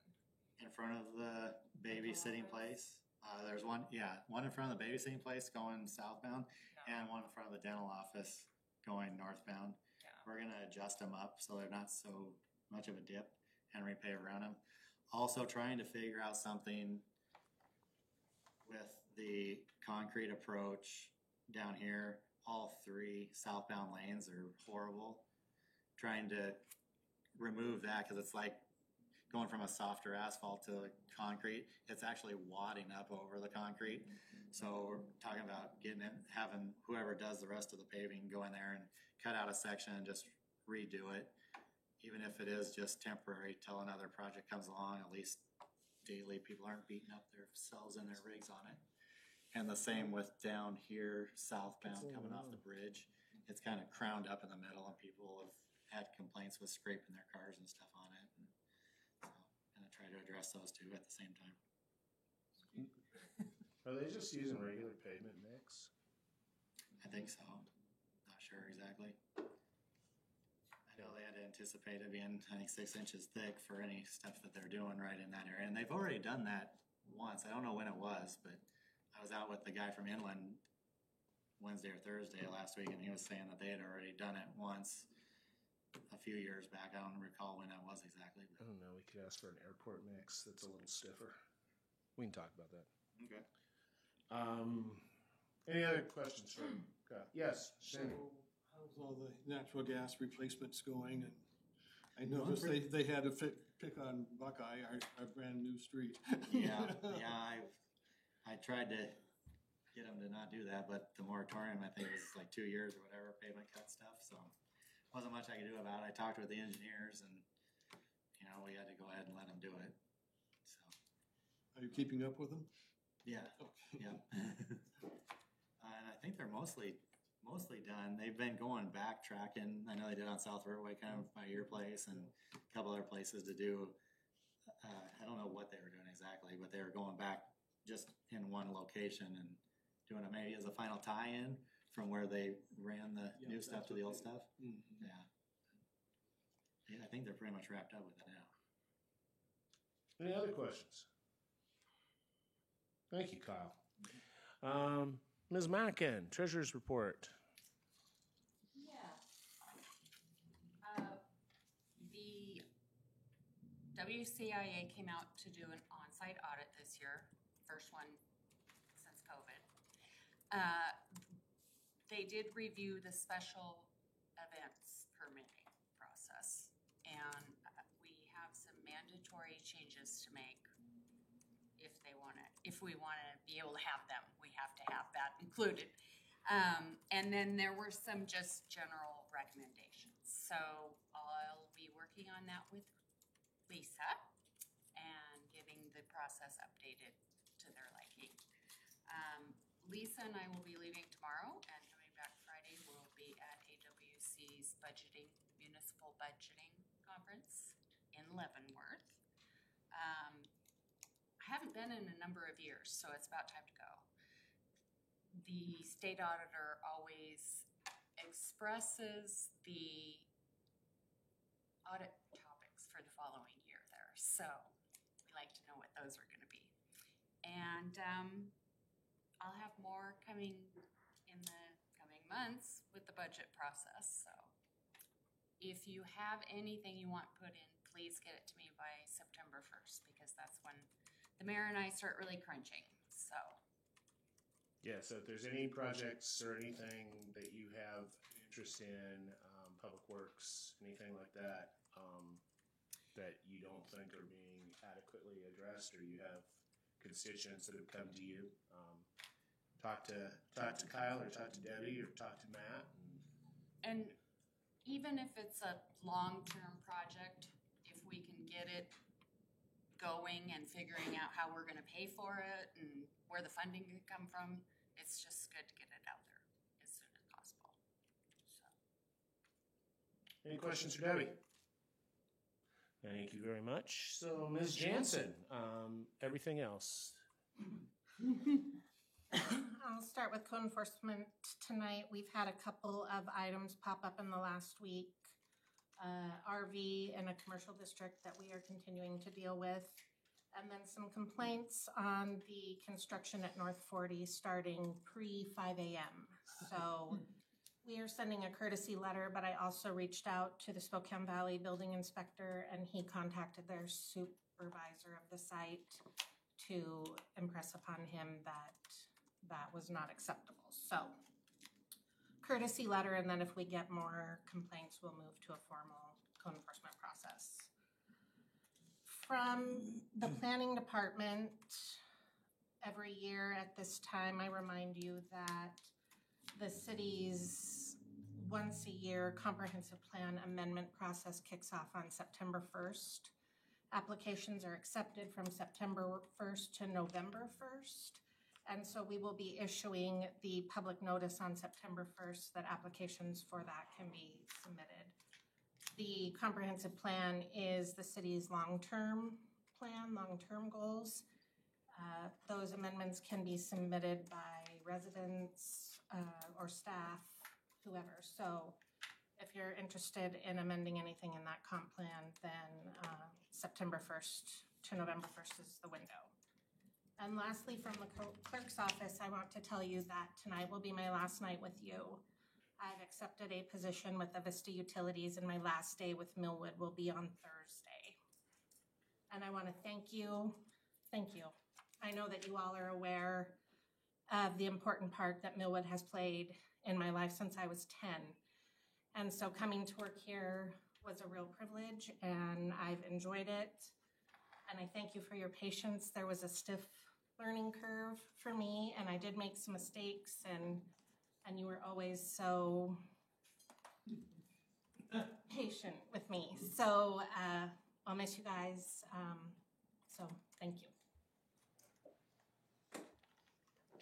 in front of the babysitting place. There's one in front of the babysitting place going southbound, Yeah. and one in front of the dental office going northbound. Yeah. We're gonna adjust them up so they're not so much of a dip and repave around them. Also trying to figure out something with the concrete approach down here. All three southbound lanes are horrible. Trying to remove that because it's like going from a softer asphalt to concrete. It's actually wadding up over the concrete. So we're talking about having whoever does the rest of the paving go in there and cut out a section and just redo it. Even if it is just temporary till another project comes along, at least daily people aren't beating up themselves and their rigs on it. And the same with down here southbound coming off the bridge. It's kind of crowned up in the middle and people have had complaints with scraping their cars and stuff on it. And so gonna try to address those two at the same time. Are they just using regular pavement mix? I think so. Not sure exactly. I know they had anticipated being, I think, 6 inches thick for any stuff that they're doing right in that area. And they've already done that once. I don't know when it was, but I was out with the guy from Inland Wednesday or Thursday last week, and he was saying that they had already done it once a few years back. I don't recall when that was exactly. I don't know. We could ask for an airport mix that's a little stiffer. We can talk about that. Okay. Any other questions from Kyle? Yes, Cindy. So how's all the natural gas replacements going? And I noticed they had to pick on Buckeye, our brand new street. Yeah, I tried to get them to not do that, but the moratorium, I think, was like 2 years or whatever, pavement cut stuff, so wasn't much I could do about it. I talked with the engineers and, we had to go ahead and let them do it, so. Are you keeping up with them? Yeah, Okay. yeah. And I think they're mostly done. They've been going backtracking. I know they did on South Riverway, kind of by your place and a couple other places to do. I don't know what they were doing exactly, but they were going back just in one location and doing it maybe as a final tie-in from where they ran the new stuff to the old stuff. Mhm. Yeah. I think they're pretty much wrapped up with it now. Any other questions? Thank you, Kyle. Ms. Mackin, Treasurer's Report. Yeah. The WCIA came out to do an on-site audit this year, first one since COVID. They did review the special events permitting process, and we have some mandatory changes to make if we want to be able to have them, we have to have that included. And then there were some just general recommendations. So I'll be working on that with Lisa and getting the process updated to their liking. Lisa and I will be leaving tomorrow and coming back Friday. We'll be at AWC's municipal budgeting conference in Leavenworth. I haven't been in a number of years, so it's about time to go. The state auditor always expresses the audit topics for the following year there, so we like to know what those are gonna be. And I'll have more coming in the coming months with the budget process, so if you have anything you want put in, please get it to me by September 1st, because that's when the mayor and I start really crunching, so. Yeah, so if there's any projects or anything that you have interest in, public works, anything like that, that you don't think are being adequately addressed, or you have constituents that have come to you, talk to Kyle, or talk to Debbie, or talk to Matt. And even if it's a long-term project, if we can get it going and figuring out how we're gonna pay for it and where the funding could come from, it's just good to get it out there as soon as possible, so. Any questions for Debbie? Thank you very much. So, Ms. Jansen, everything else? I'll start with code enforcement tonight. We've had a couple of items pop up in the last week. RV in a commercial district that we are continuing to deal with. And then some complaints on the construction at North 40 starting pre-5 a.m. So we are sending a courtesy letter, but I also reached out to the Spokane Valley building inspector, and he contacted their supervisor of the site to impress upon him that that was not acceptable. So courtesy letter, and then if we get more complaints, we'll move to a formal code enforcement process. From the planning department, every year at this time, I remind you that the city's once a year comprehensive plan amendment process kicks off on September 1st. Applications are accepted from September 1st to November 1st. And so we will be issuing the public notice on September 1st that applications for that can be submitted. The comprehensive plan is the city's long-term plan, long-term goals. Those amendments can be submitted by residents or staff, whoever. So if you're interested in amending anything in that comp plan, then September 1st to November 1st is the window. And lastly, from the clerk's office, I want to tell you that tonight will be my last night with you. I've accepted a position with Avista Utilities, and my last day with Millwood will be on Thursday. And I want to thank you. Thank you. I know that you all are aware of the important part that Millwood has played in my life since I was 10. And so coming to work here was a real privilege, and I've enjoyed it. And I thank you for your patience. There was a stiff learning curve for me, and I did make some mistakes, and you were always so patient with me. So I'll miss you guys. So thank you.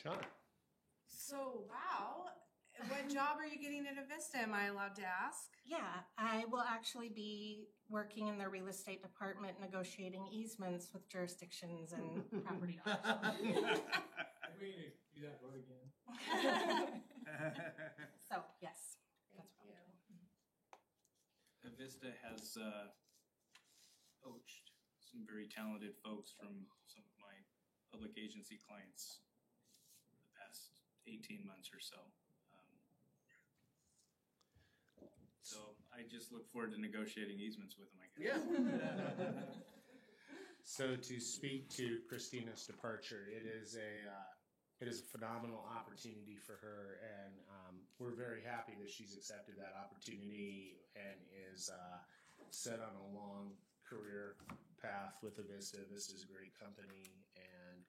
John. So, wow, what job are you getting at Avista? Am I allowed to ask? Yeah, I will actually be working in the real estate department negotiating easements with jurisdictions and property owners. We need to do that vote again. So, yes, that's what I'm doing. Avista has poached some very talented folks from some of my public agency clients the past 18 months or so. So I just look forward to negotiating easements with them, I guess. So to speak to Christina's departure, it is a phenomenal opportunity for her, and we're very happy that she's accepted that opportunity and is set on a long career path with Avista. Avista is a great company, and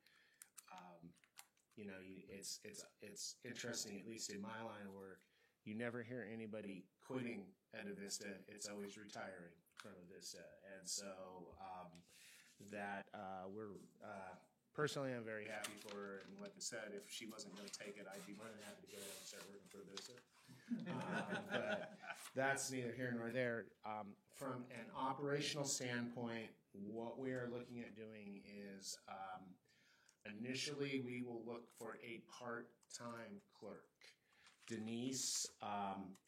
you know, it's interesting, at least in my line of work. You never hear anybody quitting at Avista. It's always retiring from Avista. And so we're personally, I'm very happy for her. And like I said, if she wasn't going to take it, I'd be more than happy to go ahead and start working for Avista. But that's neither here nor there. From an operational standpoint, what we are looking at doing is initially we will look for a part-time clerk. Denise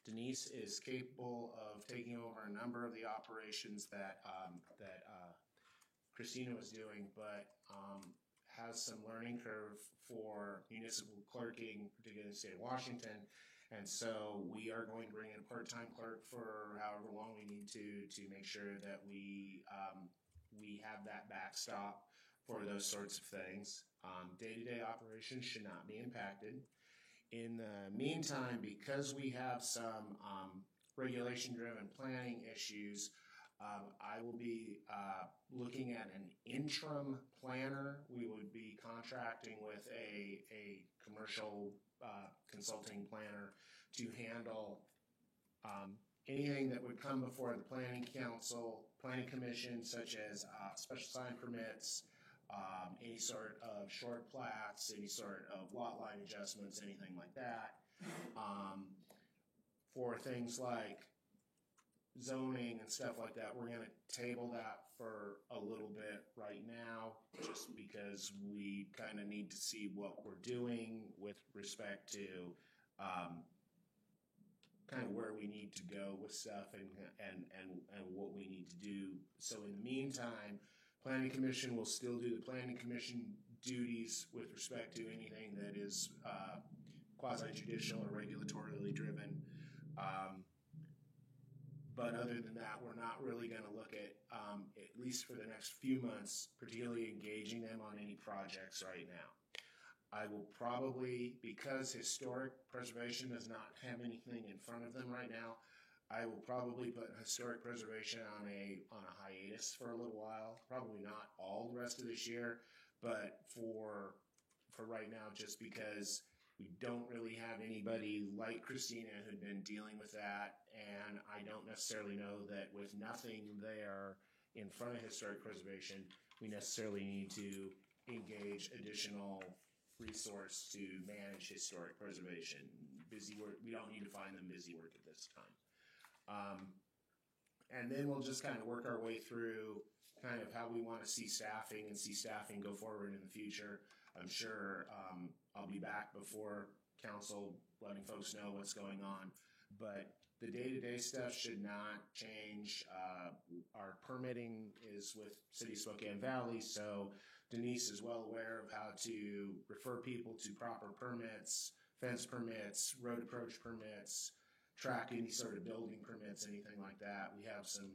is capable of taking over a number of the operations that Christina was doing, but has some learning curve for municipal clerking, particularly in the state of Washington. And so we are going to bring in a part-time clerk for however long we need to make sure that we have that backstop for those sorts of things. Day-to-day operations should not be impacted. In the meantime, because we have some regulation-driven planning issues, I will be looking at an interim planner. We would be contracting with a commercial consulting planner to handle anything that would come before the planning commission, such as special sign permits, any sort of short plats, any sort of lot line adjustments, anything like that. For things like zoning and stuff like that, we're going to table that for a little bit right now, just because we kind of need to see what we're doing with respect to kind of where we need to go with stuff and what we need to do. So in the meantime, Planning Commission will still do the Planning Commission duties with respect to anything that is quasi-judicial or regulatorily driven. But other than that, we're not really going to look at least for the next few months, particularly engaging them on any projects right now. I will probably, because historic preservation does not have anything in front of them right now, I will probably put historic preservation on a hiatus for a little while. Probably not all the rest of this year, but for right now, just because we don't really have anybody like Christina who'd been dealing with that, and I don't necessarily know that with nothing there in front of historic preservation, we necessarily need to engage additional resource to manage historic preservation. Busy work, we don't need to find them busy work at this time. And then we'll just kind of work our way through kind of how we want to see staffing go forward in the future. I'm sure I'll be back before council letting folks know what's going on, but the day-to-day stuff should not change. Our permitting is with City of Spokane Valley, so Denise is well aware of how to refer people to proper permits, fence permits, road approach permits, track any sort of building permits, anything like that. We have some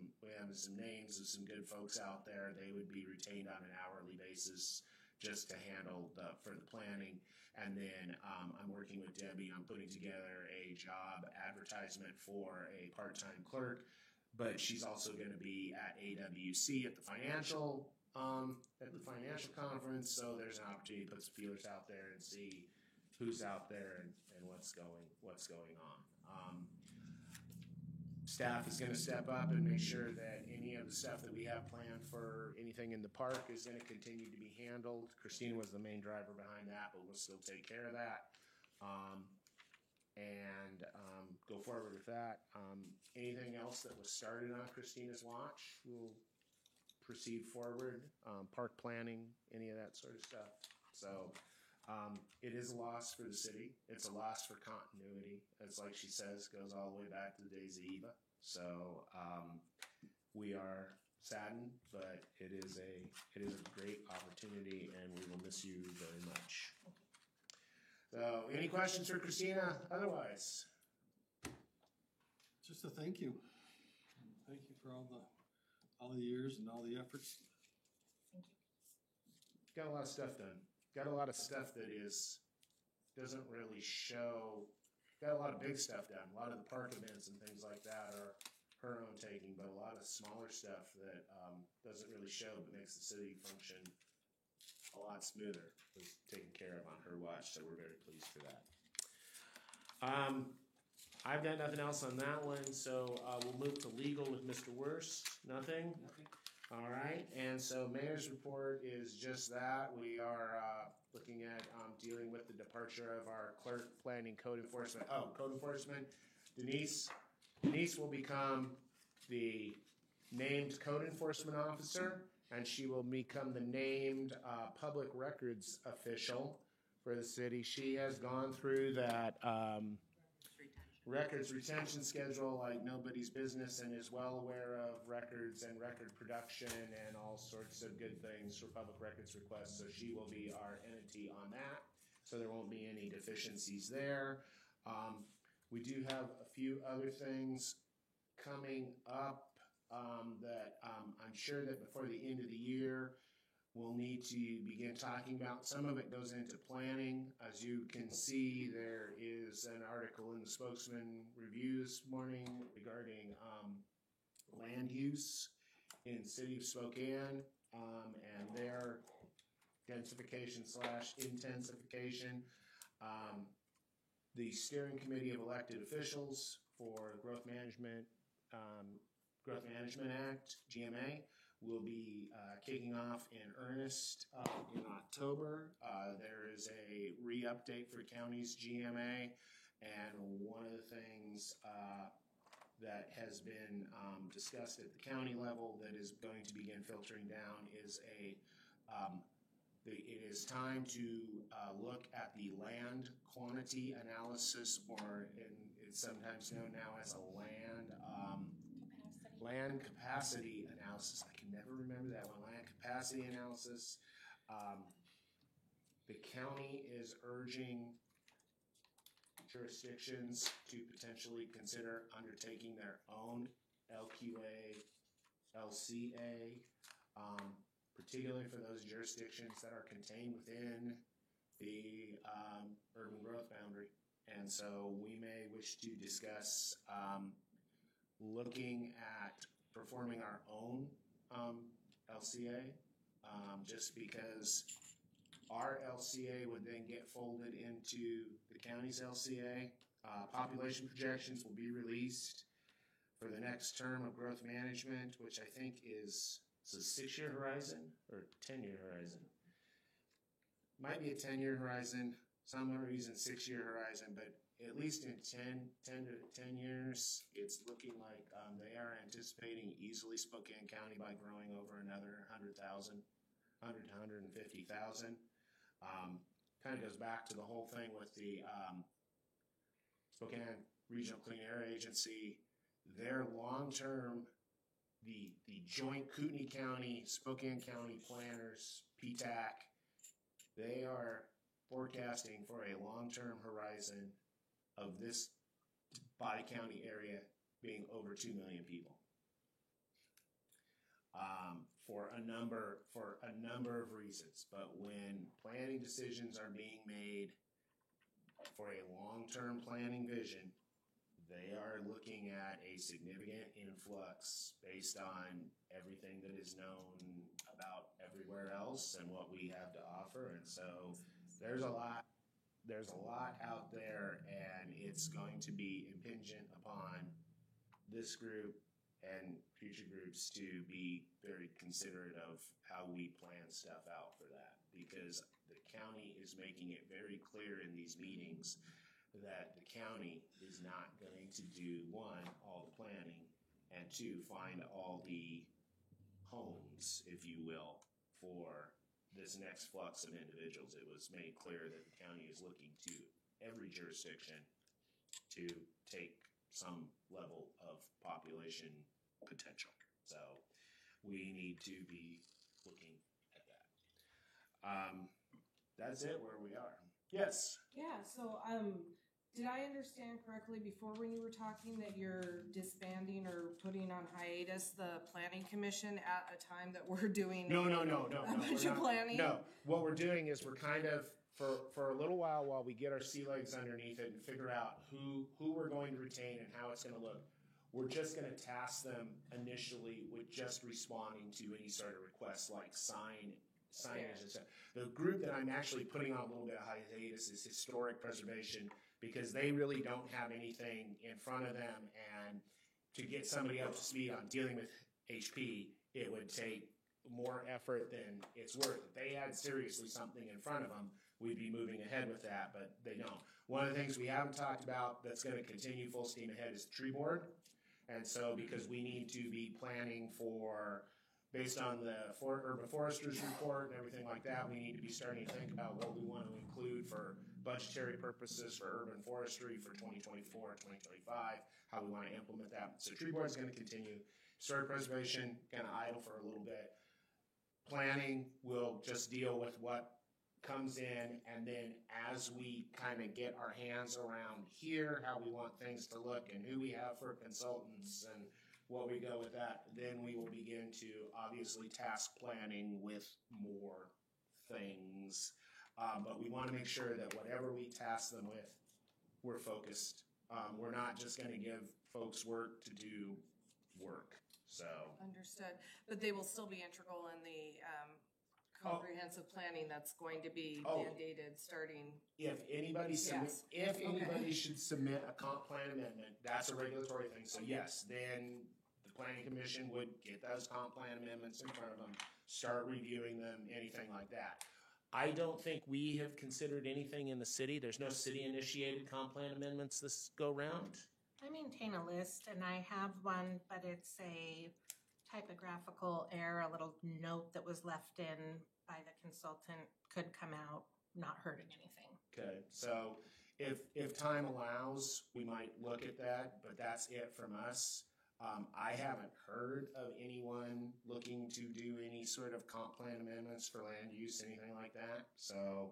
names of some good folks out there. They would be retained on an hourly basis just to handle for the planning. And then I'm working with Debbie on putting together a job advertisement for a part-time clerk, but she's also going to be at AWC at the financial conference, so there's an opportunity to put some feelers out there and see who's out there and what's going on. Staff is going to step up and make sure that any of the stuff that we have planned for anything in the park is going to continue to be handled. Christina was the main driver behind that, but we'll still take care of that and go forward with that. Anything else that was started on Christina's watch, we'll proceed forward. Park planning, any of that sort of stuff. So it is a loss for the city. It's a loss for continuity. It's like she says, goes all the way back to the days of Eva. So we are saddened, but it is a great opportunity, and we will miss you very much. So, any questions for Christina? Otherwise, Just a thank you. Thank you for all the years and all the efforts. got a lot of stuff done. Got a lot of stuff that doesn't really show. Got a lot of big stuff done. A lot of the park events and things like that are her own taking, but a lot of smaller stuff that doesn't really show but makes the city function a lot smoother was taken care of on her watch, so we're very pleased for that. I've got nothing else on that one, so we'll move to legal with Mr. Wurst. Nothing? All right, and so mayor's report is just that. We are looking at dealing with the departure of our clerk, planning, code enforcement. Oh, code enforcement. Denise will become the named code enforcement officer, and she will become the named public records official for the city. She has gone through that records retention schedule like nobody's business and is well aware of records and record production and all sorts of good things for public records requests. So she will be our entity on that. So there won't be any deficiencies there. We do have a few other things coming up that I'm sure that before the end of the year, we'll need to begin talking about. Some of it goes into planning. As you can see, there is an article in the Spokesman Review this morning regarding land use in the city of Spokane and their densification/intensification. The steering committee of elected officials for Growth Management Act, GMA, will be kicking off in earnest in October. There is a re-update for county's GMA, and one of the things that has been discussed at the county level that is going to begin filtering down is a It is time to look at the land quantity analysis, or it's sometimes known now as a land capacity analysis. I can never remember that one. Land capacity analysis. The county is urging jurisdictions to potentially consider undertaking their own LQA, LCA, particularly for those jurisdictions that are contained within the urban growth boundary. And so we may wish to discuss looking at performing our own LCA, just because our LCA would then get folded into the county's LCA. Population projections will be released for the next term of growth management, which I think is a 6-year horizon or 10-year horizon. Might be a 10-year horizon. Some are using 6-year horizon, but at least in 10 to 10 years, it's looking like they are anticipating easily Spokane County by growing over another 100,000, 100 to 150,000. Kind of goes back to the whole thing with the Spokane Regional Clean Air Agency. Their long-term, the joint Kootenai County, Spokane County planners, PTAC, they are forecasting for a long-term horizon of this Body County area being over 2 million people. For a number of reasons, but when planning decisions are being made for a long-term planning vision, they are looking at a significant influx based on everything that is known about everywhere else and what we have to offer. And so there's a lot out there, and it's going to be impingent upon this group and future groups to be very considerate of how we plan stuff out for that, because the county is making it very clear in these meetings that the county is not going to do, 1, all the planning, and 2, find all the homes, if you will, for this next flux of individuals. It was made clear that the county is looking to every jurisdiction to take some level of population potential. So we need to be looking at that. That's it where we are. Yes. Yeah, so, did I understand correctly before when you were talking that you're disbanding or putting on hiatus the planning commission at a time that we're doing No. a bunch we're of not. planning? No, what we're doing is we're kind of, for a little while we get our sea legs underneath it and figure out who we're going to retain and how it's going to look, we're just going to task them initially with just responding to any sort of requests like signage and stuff. The group that I'm actually putting on a little bit of hiatus is historic preservation, because they really don't have anything in front of them, and to get somebody up to speed on dealing with HP, it would take more effort than it's worth. If they had seriously something in front of them, we'd be moving ahead with that, but they don't. One of the things we haven't talked about that's going to continue full steam ahead is the tree board. And so, because we need to be planning for, based on the urban foresters report and everything like that, we need to be starting to think about what we want to include for budgetary purposes for urban forestry for 2024 and 2025, how we want to implement that. So tree board is going to continue. Historic preservation, kind of idle for a little bit. Planning will just deal with what comes in, and then as we kind of get our hands around here, how we want things to look and who we have for consultants and what we go with that, then we will begin to obviously task planning with more things. But we want to make sure that whatever we task them with, we're focused. We're not just going to give folks work to do work. So Understood, but they will still be integral in the comprehensive planning that's going to be mandated starting. if anybody Yes. should submit a comp plan amendment, that's a regulatory thing. So yes, then the planning commission would get those comp plan amendments in front of them, start reviewing them, anything like that. I don't think we have considered anything in the city. There's no city-initiated comp plan amendments this go-round. I maintain a list and I have one, but it's a typographical error, a little note that was left in by the consultant could come out not hurting anything. Okay, so if time allows, we might look at that, but that's it from us. I haven't heard of anyone looking to do any sort of comp plan amendments for land use, anything like that. So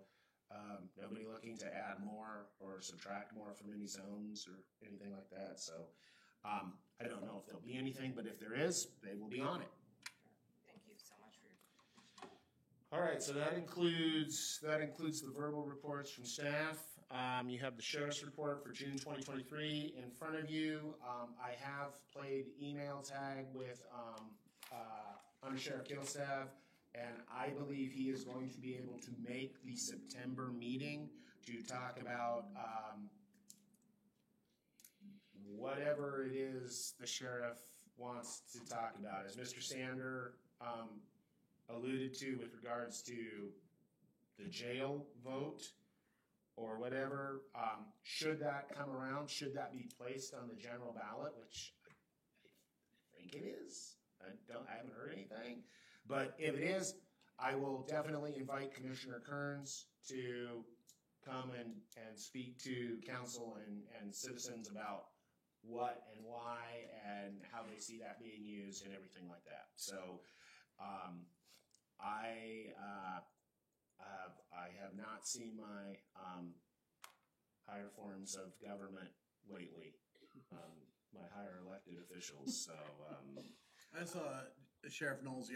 nobody looking to add more or subtract more from any zones or anything like that. So I don't know if there'll be anything, but if there is, they will be on it. Thank you so much for your. All right, so that includes the verbal reports from staff. You have the sheriff's report for June 2023 in front of you. I have played email tag with Under Sheriff Kilstaff, and I believe he is going to be able to make the September meeting to talk about whatever it is the sheriff wants to talk about. As Mr. Sander alluded to with regards to the jail vote or whatever, should that come around, should that be placed on the general ballot, which I think it is. I haven't heard anything. But if it is, I will definitely invite Commissioner Kearns to come and speak to council and citizens about what and why and how they see that being used and everything like that. So I have not seen my higher forms of government lately, my higher elected officials. So I saw Sheriff Knowles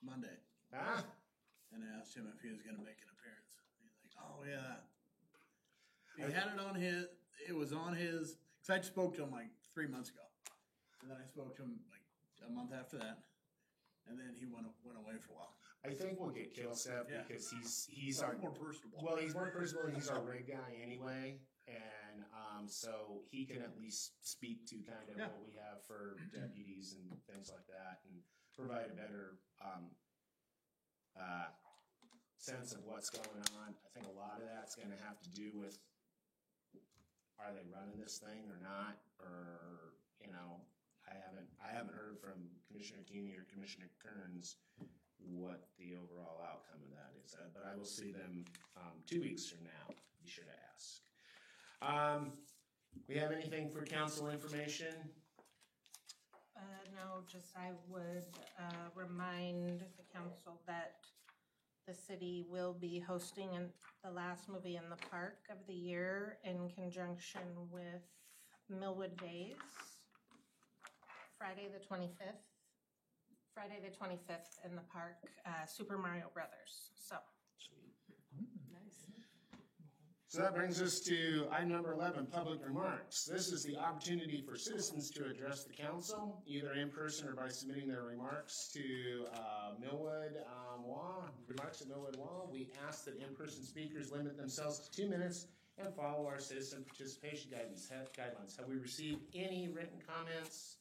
Monday and asked him if he was going to make an appearance. He's like, "Oh yeah." He had it on his. It was on his. Because I spoke to him like 3 months ago, and then I spoke to him like a month after that, and then he went away for a while. I think we'll get Kilstaff because he's our more personable. Well, he's more personable and he's our rig guy anyway, and so he can at least speak to kind of what we have for deputies and things like that, and provide a better sense of what's going on. I think a lot of that's going to have to do with, are they running this thing or not? Or, you know, I haven't heard from Commissioner Keeney or Commissioner Kearns what the overall outcome of that is. But I will see them 2 weeks from now. Be sure to ask. We have anything for council information? No, just I would remind the council that the city will be hosting the last movie in the park of the year in conjunction with Millwood Days, Friday the 25th. Friday the 25th in the park, Super Mario Brothers. So. Nice. So that brings us to item number 11, public remarks. This is the opportunity for citizens to address the council, either in person or by submitting their remarks to Millwood WA, remarks at Millwood WA. We ask that in-person speakers limit themselves to 2 minutes and follow our citizen participation guidelines. Have we received any written comments?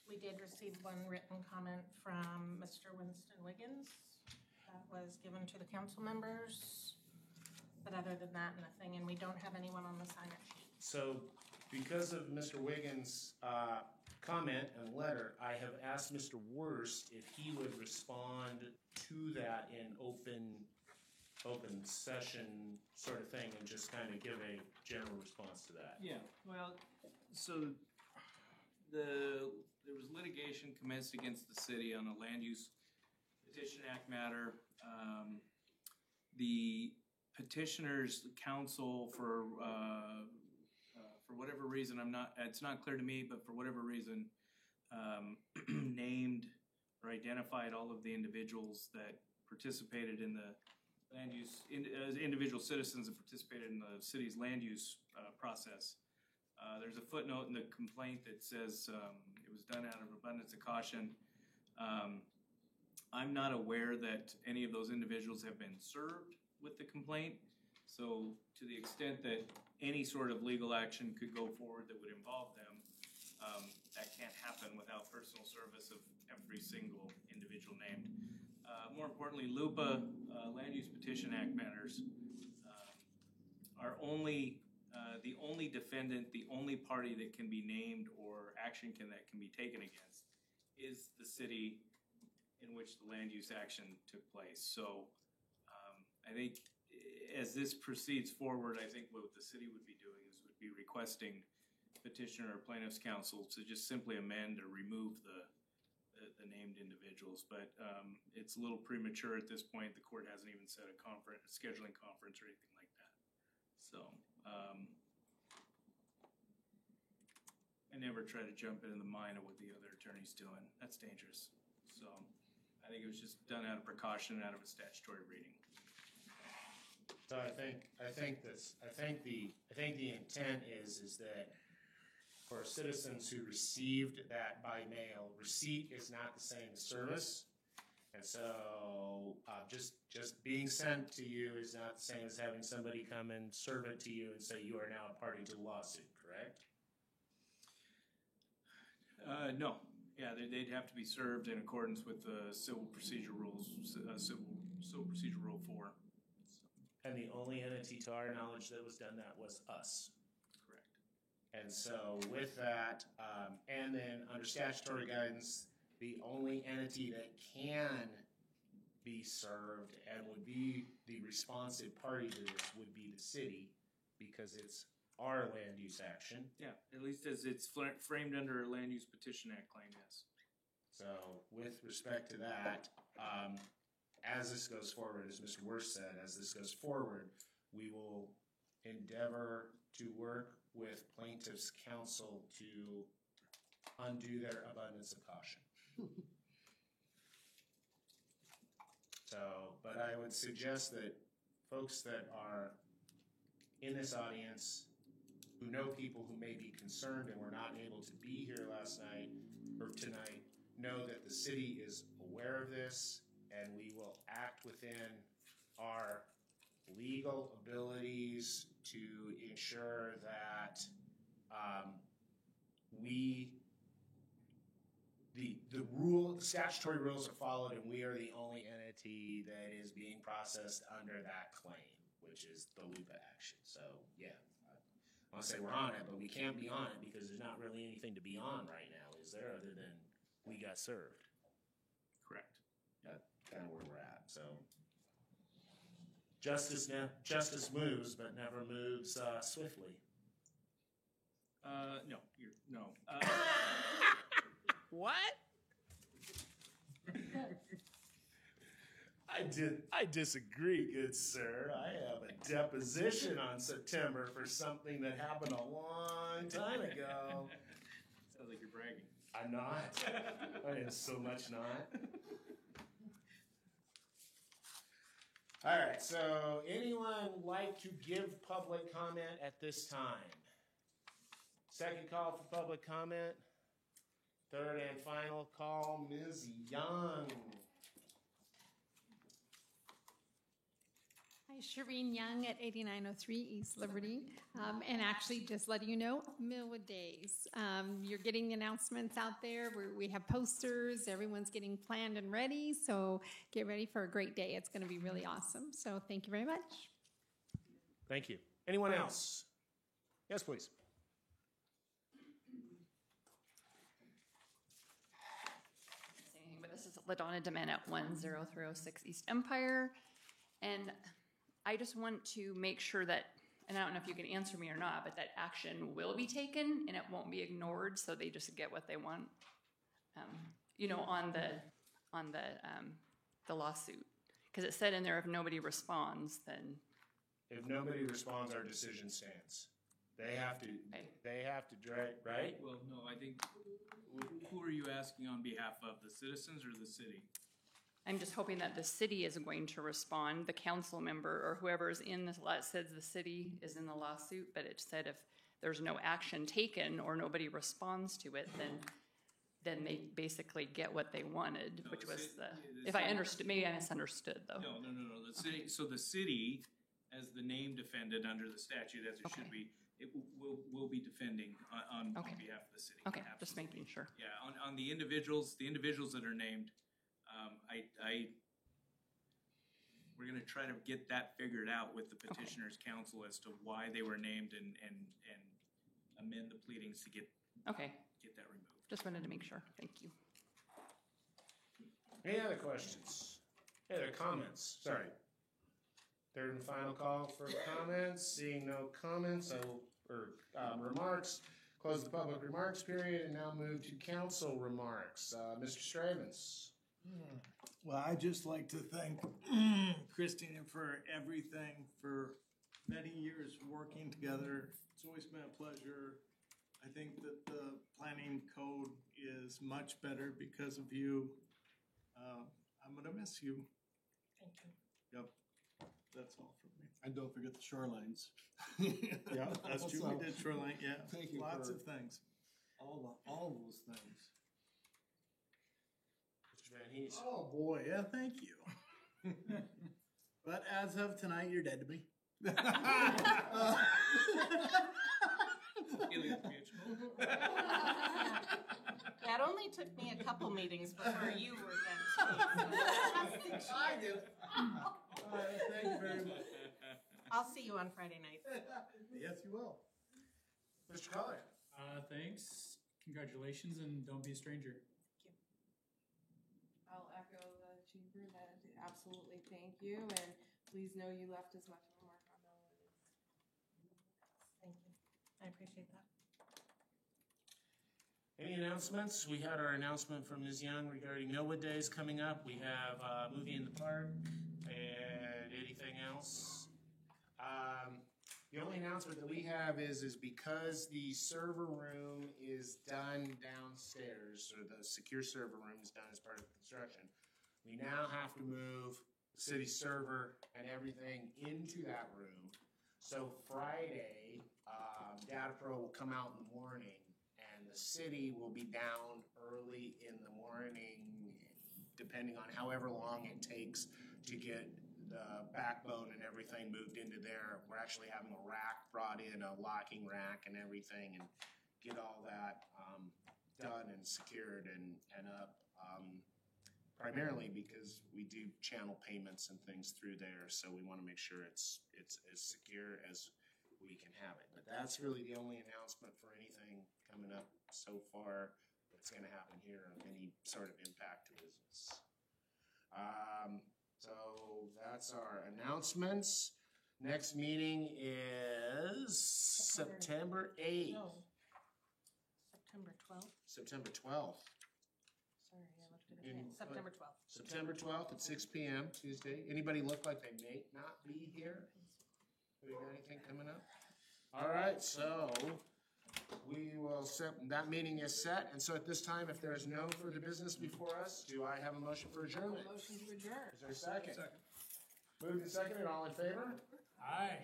We did receive one written comment from Mr. Winston Wiggins that was given to the council members. But other than that, nothing, and we don't have anyone on the sign-up sheet. So because of Mr. Wiggins' comment and letter, I have asked Mr. Wurst if he would respond to that in open session sort of thing and just kind of give a general response to that. Yeah, well, so there was litigation commenced against the city on a land use petition act matter. The petitioner's counsel for whatever reason, it's not clear to me, but for whatever reason, named or identified all of the individuals that participated in the land use, as individual citizens that participated in the city's land use process. There's a footnote in the complaint that says it was done out of abundance of caution. I'm not aware that any of those individuals have been served with the complaint. So to the extent that any sort of legal action could go forward that would involve them, that can't happen without personal service of every single individual named. More importantly, LUPA, Land Use Petition Act matters, are only the only defendant, the only party that can be named or action that can be taken against is the city in which the land use action took place. So, I think as this proceeds forward, I think what the city would be doing is would be requesting petitioner or plaintiff's counsel to just simply amend or remove the named individuals. But it's a little premature at this point. The court hasn't even set a scheduling conference or anything like that. So I never try to jump into the mind of what the other attorney's doing. That's dangerous. So I think it was just done out of precaution, out of a statutory reading. So I think the intent is that for citizens who received that by mail, receipt is not the same as service. And so just being sent to you is not the same as having somebody come and serve it to you and say you are now a party to the lawsuit, correct? No. Yeah, they'd have to be served in accordance with the civil procedure rules, civil procedure rule 4. And the only entity to our knowledge that was done that was us. Correct. And so with that, and then under statutory guidance, the only entity that can be served and would be the responsive party to this would be the city, because it's our land use action. Yeah, at least as it's framed under a land use petition act claim, yes. So with respect to that, as this goes forward, as Mr. Worth said, as this goes forward, we will endeavor to work with plaintiff's counsel to undo their abundance of caution. So, but I would suggest that folks that are in this audience who know people who may be concerned and were not able to be here last night or tonight know that the city is aware of this, and we will act within our legal abilities to ensure that the statutory rules are followed, and we are the only entity that is being processed under that claim, which is the LUPA action. So yeah, I want to say we're on it, but we can't be on it because there's not really anything to be on right now, is there, other than we got served? Correct. That's kind of where we're at. So justice moves, but never moves swiftly. No. What? I disagree, good sir. I have a deposition on September for something that happened a long time ago. Sounds like you're bragging. I'm not. I am so much not. All right, so anyone like to give public comment at this time? Second call for public comment. Third and final call, Ms. Young. Hi, Shireen Young at 8903 East Liberty. And actually, just letting you know, Millwood Days. You're getting announcements out there. We have posters. Everyone's getting planned and ready. So get ready for a great day. It's going to be really awesome. So thank you very much. Thank you. Anyone else? Yes, please. But this is LaDonna DeMan at 10306 East Empire. And I just want to make sure that, and I don't know if you can answer me or not, but that action will be taken and it won't be ignored, so they just get what they want, on the lawsuit. Because it said in there, if nobody responds, then. If nobody responds, our decision stands. They have to, right? Well, no, I think, who are you asking on behalf of, the citizens or the city? I'm just hoping that the city is going to respond, the council member or whoever is in this, it says the city is in the lawsuit, but it said if there's no action taken or nobody responds to it, then they basically get what they wanted, which was if I understood, maybe I misunderstood though. No, the city, so the city, as the name defended under the statute, as it should be, it will be defending on behalf of the city. Okay, absolutely. Just making sure. Yeah, on the individuals that are named, we're gonna try to get that figured out with the petitioner's counsel as to why they were named and amend the pleadings to get that removed. Just wanted to make sure. Thank you. Any other questions? Any other comments? Sorry. Third and final call for comments. Seeing no comments, remarks. Close the public remarks period and now move to council remarks. Mr. Stravens. Well, I'd just like to thank Christina for everything, for many years working together. It's always been a pleasure. I think that the planning code is much better because of you. I'm gonna miss you. Thank you. Yep, that's all from me. And don't forget the shorelines. Yeah, that's true. We did shoreline, yeah. Thank you Lots for- of things. All those things. Mr. Van Hees. Oh, boy, yeah, thank you. But as of tonight, you're dead to me. That only took me a couple meetings before you were done. I do. Thank you very much. I'll see you on Friday night. Yes, you will. Mr. Collier. Thanks, congratulations, and don't be a stranger. I'll echo the chamber that absolutely thank you, and please know you left as much of a mark on Millwood as. Thank you. I appreciate that. Any announcements? We had our announcement from Ms. Young regarding Millwood Days coming up. We have a movie in the park and anything else? The only announcement that we have is because the server room is done downstairs, or the secure server room is done as part of the construction, we now have to move the city server and everything into that room. So Friday, Data Pro will come out in the morning, and the city will be down early in the morning, depending on however long it takes to get the backbone and everything moved into there. We're actually having a rack brought in, a locking rack and everything, and get all that done and secured and up. Primarily because we do channel payments and things through there, so we want to make sure it's as secure as we can have it. But that's really the only announcement for anything coming up so far that's going to happen here of any sort of impact to business. So that's our announcements. Next meeting is September 8th. No. September 12th. September 12th. Sorry, I looked at it. September 12th. September 12th at 6 p.m. Tuesday. Anybody look like they may not be here? Do we got anything coming up? All right, so we will set, that meeting is set. And so at this time, if there is no further business before us, do I have a motion for adjournment? Motion to adjourn. Is there a second? Moved and seconded, all in favor? Aye.